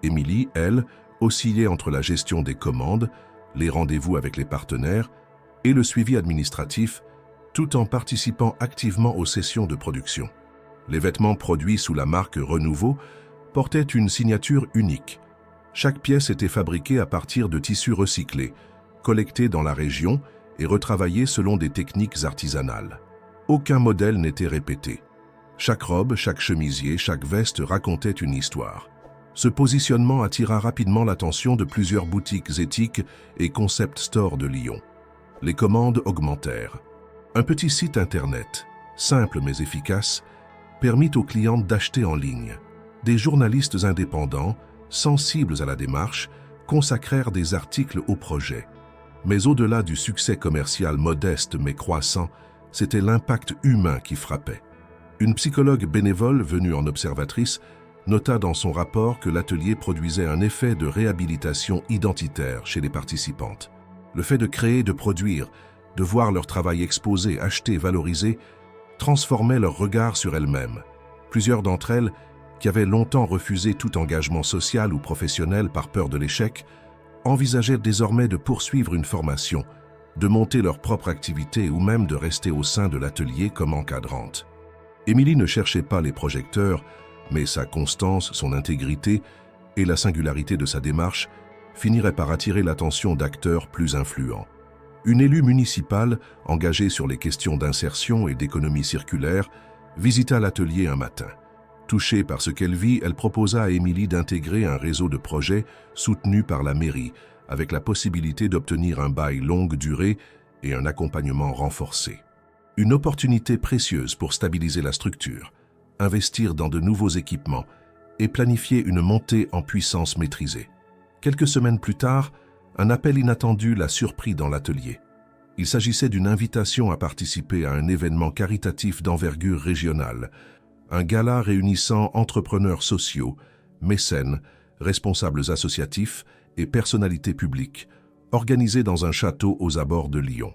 Émilie, elle, oscillait entre la gestion des commandes, les rendez-vous avec les partenaires et le suivi administratif, tout en participant activement aux sessions de production. Les vêtements produits sous la marque Renouveau portaient une signature unique. Chaque pièce était fabriquée à partir de tissus recyclés, collectés dans la région et retravaillés selon des techniques artisanales. Aucun modèle n'était répété. Chaque robe, chaque chemisier, chaque veste racontait une histoire. Ce positionnement attira rapidement l'attention de plusieurs boutiques éthiques et concept stores de Lyon. Les commandes augmentèrent. Un petit site internet, simple mais efficace, permit aux clientes d'acheter en ligne. Des journalistes indépendants, sensibles à la démarche, consacrèrent des articles au projet. Mais au-delà du succès commercial modeste mais croissant, c'était l'impact humain qui frappait. Une psychologue bénévole venue en observatrice nota dans son rapport que l'atelier produisait un effet de réhabilitation identitaire chez les participantes. Le fait de créer, de produire, de voir leur travail exposé, acheté, valorisé, transformait leur regard sur elles-mêmes. Plusieurs d'entre elles, qui avaient longtemps refusé tout engagement social ou professionnel par peur de l'échec, envisageaient désormais de poursuivre une formation, de monter leur propre activité ou même de rester au sein de l'atelier comme encadrante. Émilie ne cherchait pas les projecteurs, mais sa constance, son intégrité et la singularité de sa démarche finiraient par attirer l'attention d'acteurs plus influents. Une élue municipale, engagée sur les questions d'insertion et d'économie circulaire, visita l'atelier un matin. Touchée par ce qu'elle vit, elle proposa à Émilie d'intégrer un réseau de projets soutenu par la mairie, avec la possibilité d'obtenir un bail longue durée et un accompagnement renforcé. Une opportunité précieuse pour stabiliser la structure, investir dans de nouveaux équipements et planifier une montée en puissance maîtrisée. Quelques semaines plus tard, un appel inattendu l'a surpris dans l'atelier. Il s'agissait d'une invitation à participer à un événement caritatif d'envergure régionale, un gala réunissant entrepreneurs sociaux, mécènes, responsables associatifs et personnalités publiques, organisé dans un château aux abords de Lyon.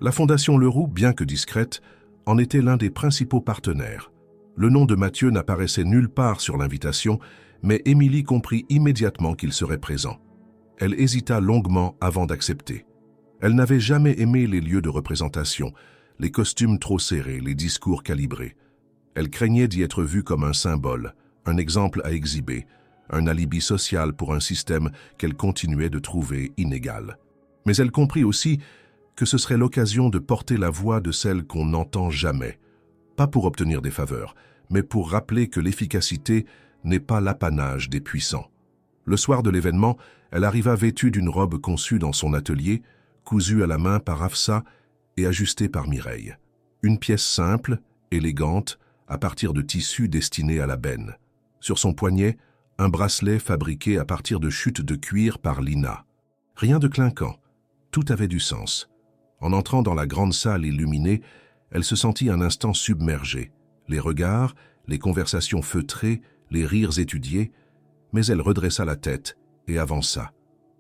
La Fondation Leroux, bien que discrète, en était l'un des principaux partenaires. Le nom de Mathieu n'apparaissait nulle part sur l'invitation, mais Émilie comprit immédiatement qu'il serait présent. Elle hésita longuement avant d'accepter. Elle n'avait jamais aimé les lieux de représentation, les costumes trop serrés, les discours calibrés. Elle craignait d'y être vue comme un symbole, un exemple à exhiber, un alibi social pour un système qu'elle continuait de trouver inégal. Mais elle comprit aussi que ce serait l'occasion de porter la voix de celle qu'on n'entend jamais, pas pour obtenir des faveurs, mais pour rappeler que l'efficacité n'est pas l'apanage des puissants. Le soir de l'événement, elle arriva vêtue d'une robe conçue dans son atelier, cousue à la main par Afsa et ajustée par Mireille. Une pièce simple, élégante, à partir de tissus destinés à la benne. Sur son poignet, un bracelet fabriqué à partir de chutes de cuir par Lina. Rien de clinquant, tout avait du sens. En entrant dans la grande salle illuminée, elle se sentit un instant submergée. Les regards, les conversations feutrées, les rires étudiés, mais elle redressa la tête et avança.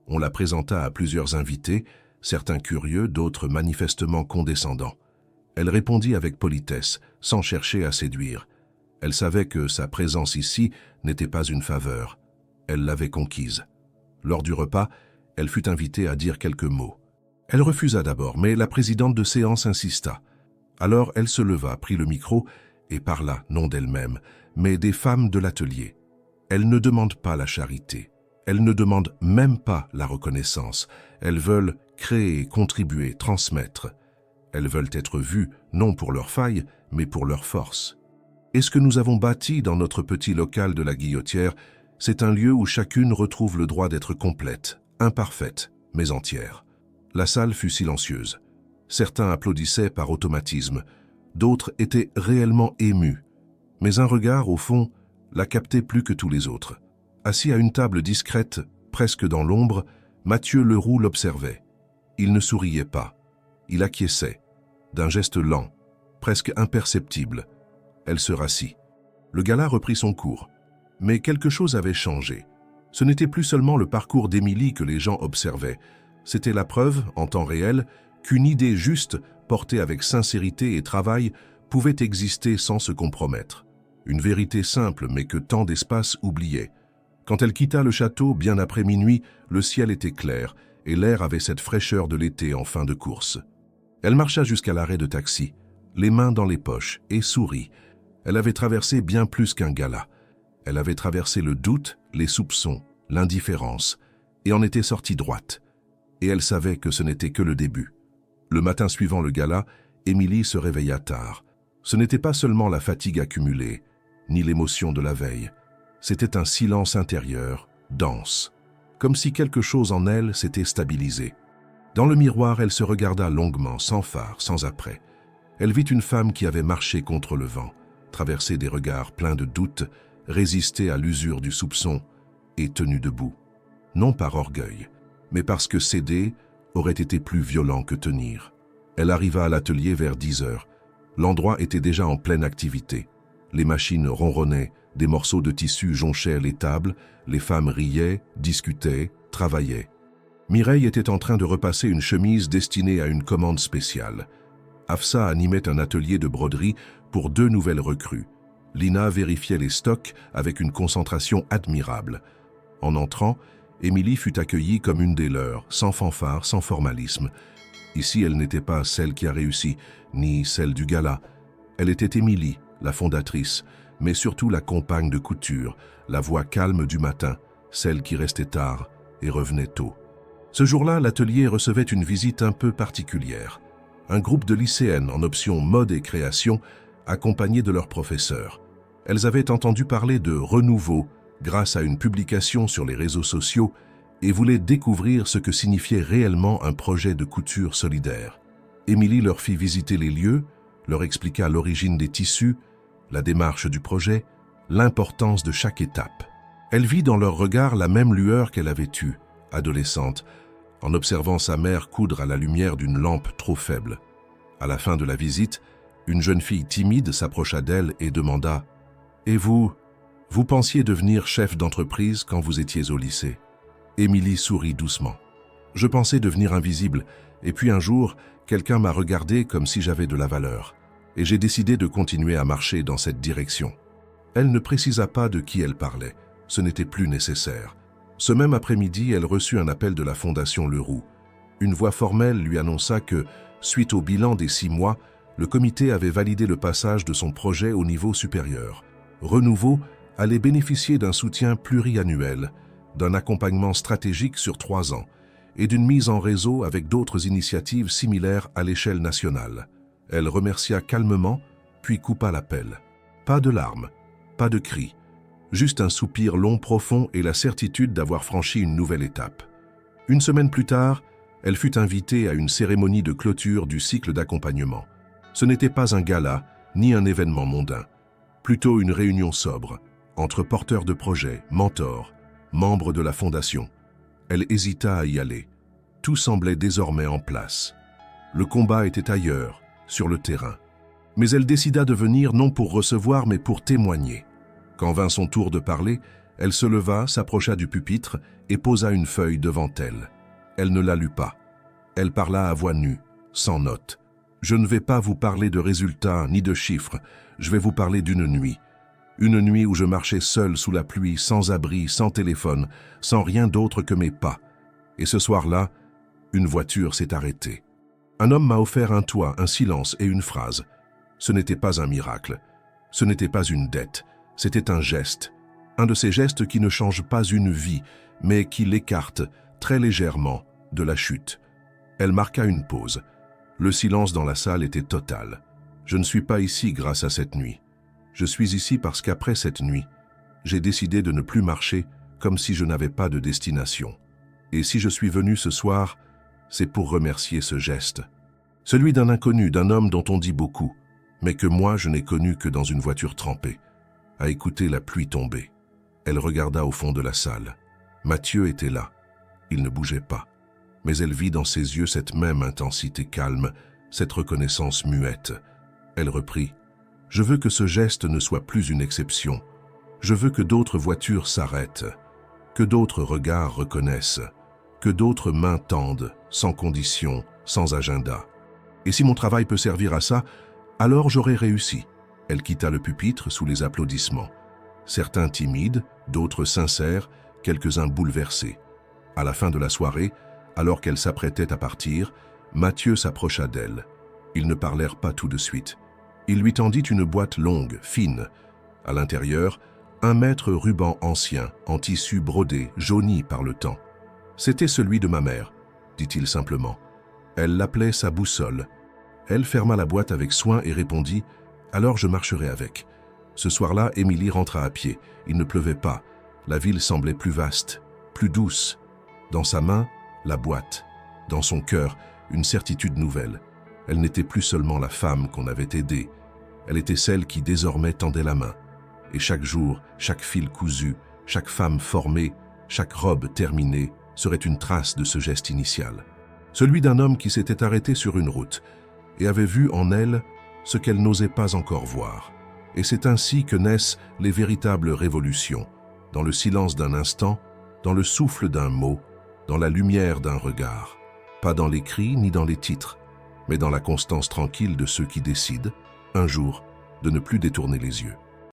On la présenta à plusieurs invités, certains curieux, d'autres manifestement condescendants. Elle répondit avec politesse, sans chercher à séduire. Elle savait que sa présence ici n'était pas une faveur. Elle l'avait conquise. Lors du repas, elle fut invitée à dire quelques mots. Elle refusa d'abord, mais la présidente de séance insista. Alors elle se leva, prit le micro et parla, non d'elle-même, mais des femmes de l'atelier. Elles ne demandent pas la charité. Elles ne demandent même pas la reconnaissance. Elles veulent créer, contribuer, transmettre. Elles veulent être vues, non pour leurs failles, mais pour leurs forces. Et ce que nous avons bâti dans notre petit local de la Guillotière, c'est un lieu où chacune retrouve le droit d'être complète, imparfaite, mais entière. La salle fut silencieuse. Certains applaudissaient par automatisme, d'autres étaient réellement émus. Mais un regard, au fond, la captait plus que tous les autres. Assis à une table discrète, presque dans l'ombre, Mathieu Leroux l'observait. Il ne souriait pas. Il acquiesçait, d'un geste lent, presque imperceptible. Elle se rassit. Le gala reprit son cours. Mais quelque chose avait changé. Ce n'était plus seulement le parcours d'Émilie que les gens observaient. C'était la preuve, en temps réel, qu'une idée juste, portée avec sincérité et travail, pouvait exister sans se compromettre. Une vérité simple, mais que tant d'espace oubliait. Quand elle quitta le château, bien après minuit, le ciel était clair et l'air avait cette fraîcheur de l'été en fin de course. Elle marcha jusqu'à l'arrêt de taxi, les mains dans les poches, et sourit. Elle avait traversé bien plus qu'un gala. Elle avait traversé le doute, les soupçons, l'indifférence, et en était sortie droite. Et elle savait que ce n'était que le début. Le matin suivant le gala, Émilie se réveilla tard. Ce n'était pas seulement la fatigue accumulée, ni l'émotion de la veille. C'était un silence intérieur, dense, comme si quelque chose en elle s'était stabilisé. Dans le miroir, elle se regarda longuement, sans phare, sans après. Elle vit une femme qui avait marché contre le vent, traversé des regards pleins de doutes, résisté à l'usure du soupçon et tenu debout. Non par orgueil, mais parce que céder aurait été plus violent que tenir. Elle arriva à l'atelier vers 10 heures. L'endroit était déjà en pleine activité. Les machines ronronnaient, des morceaux de tissu jonchaient les tables, les femmes riaient, discutaient, travaillaient. Mireille était en train de repasser une chemise destinée à une commande spéciale. Afsa animait un atelier de broderie pour 2 nouvelles recrues. Lina vérifiait les stocks avec une concentration admirable. En entrant, Émilie fut accueillie comme une des leurs, sans fanfare, sans formalisme. Ici, elle n'était pas celle qui a réussi, ni celle du gala. Elle était Émilie, la fondatrice, mais surtout la compagne de couture, la voix calme du matin, celle qui restait tard et revenait tôt. Ce jour-là, l'atelier recevait une visite un peu particulière. Un groupe de lycéennes en option mode et création, accompagnées de leurs professeurs. Elles avaient entendu parler de renouveau grâce à une publication sur les réseaux sociaux et voulaient découvrir ce que signifiait réellement un projet de couture solidaire. Émilie leur fit visiter les lieux, leur expliqua l'origine des tissus, la démarche du projet, l'importance de chaque étape. Elle vit dans leur regard la même lueur qu'elle avait eue, adolescente, en observant sa mère coudre à la lumière d'une lampe trop faible. À la fin de la visite, une jeune fille timide s'approcha d'elle et demanda « Et vous pensiez devenir chef d'entreprise quand vous étiez au lycée ?» Émilie sourit doucement. « Je pensais devenir invisible, et puis un jour, quelqu'un m'a regardé comme si j'avais de la valeur. Et j'ai décidé de continuer à marcher dans cette direction. » Elle ne précisa pas de qui elle parlait. Ce n'était plus nécessaire. Ce même après-midi, elle reçut un appel de la Fondation Leroux. Une voix formelle lui annonça que, suite au bilan des 6 mois, le comité avait validé le passage de son projet au niveau supérieur. Renouveau allait bénéficier d'un soutien pluriannuel, d'un accompagnement stratégique sur 3 ans et d'une mise en réseau avec d'autres initiatives similaires à l'échelle nationale. Elle remercia calmement, puis coupa l'appel. Pas de larmes, pas de cris, juste un soupir long profond et la certitude d'avoir franchi une nouvelle étape. Une semaine plus tard, elle fut invitée à une cérémonie de clôture du cycle d'accompagnement. Ce n'était pas un gala, ni un événement mondain, plutôt une réunion sobre, entre porteurs de projets, mentors, membres de la fondation. Elle hésita à y aller. Tout semblait désormais en place. Le combat était ailleurs, sur le terrain. Mais elle décida de venir non pour recevoir, mais pour témoigner. Quand vint son tour de parler, elle se leva, s'approcha du pupitre et posa une feuille devant elle. Elle ne la lut pas. Elle parla à voix nue, sans notes. « Je ne vais pas vous parler de résultats ni de chiffres, je vais vous parler d'une nuit. Une nuit où je marchais seul sous la pluie, sans abri, sans téléphone, sans rien d'autre que mes pas. Et ce soir-là, une voiture s'est arrêtée. Un homme m'a offert un toit, un silence et une phrase. Ce n'était pas un miracle, ce n'était pas une dette, c'était un geste. Un de ces gestes qui ne changent pas une vie, mais qui l'écartent, très légèrement, de la chute. Elle marqua une pause. Le silence dans la salle était total. Je ne suis pas ici grâce à cette nuit. Je suis ici parce qu'après cette nuit, j'ai décidé de ne plus marcher comme si je n'avais pas de destination. Et si je suis venu ce soir, c'est pour remercier ce geste. Celui d'un inconnu, d'un homme dont on dit beaucoup, mais que moi je n'ai connu que dans une voiture trempée, à écouter la pluie tomber. Elle regarda au fond de la salle. Mathieu était là. Il ne bougeait pas. Mais elle vit dans ses yeux cette même intensité calme, cette reconnaissance muette. Elle reprit. « Je veux que ce geste ne soit plus une exception. Je veux que d'autres voitures s'arrêtent, que d'autres regards reconnaissent, que d'autres mains tendent, sans condition, sans agenda. Et si mon travail peut servir à ça, alors j'aurai réussi. » Elle quitta le pupitre sous les applaudissements. Certains timides, d'autres sincères, quelques-uns bouleversés. À la fin de la soirée, alors qu'elle s'apprêtait à partir, Mathieu s'approcha d'elle. Ils ne parlèrent pas tout de suite. Il lui tendit une boîte longue, fine. À l'intérieur, un mètre ruban ancien, en tissu brodé, jauni par le temps. « C'était celui de ma mère », dit-il simplement. Elle l'appelait sa boussole. Elle ferma la boîte avec soin et répondit « Alors je marcherai avec ». Ce soir-là, Émilie rentra à pied. Il ne pleuvait pas. La ville semblait plus vaste, plus douce. Dans sa main, la boîte. Dans son cœur, une certitude nouvelle. Elle n'était plus seulement la femme qu'on avait aidée. Elle était celle qui désormais tendait la main. Et chaque jour, chaque fil cousu, chaque femme formée, chaque robe terminée serait une trace de ce geste initial. Celui d'un homme qui s'était arrêté sur une route et avait vu en elle ce qu'elle n'osait pas encore voir. Et c'est ainsi que naissent les véritables révolutions, dans le silence d'un instant, dans le souffle d'un mot, dans la lumière d'un regard. Pas dans les cris ni dans les titres, mais dans la constance tranquille de ceux qui décident, un jour, de ne plus détourner les yeux.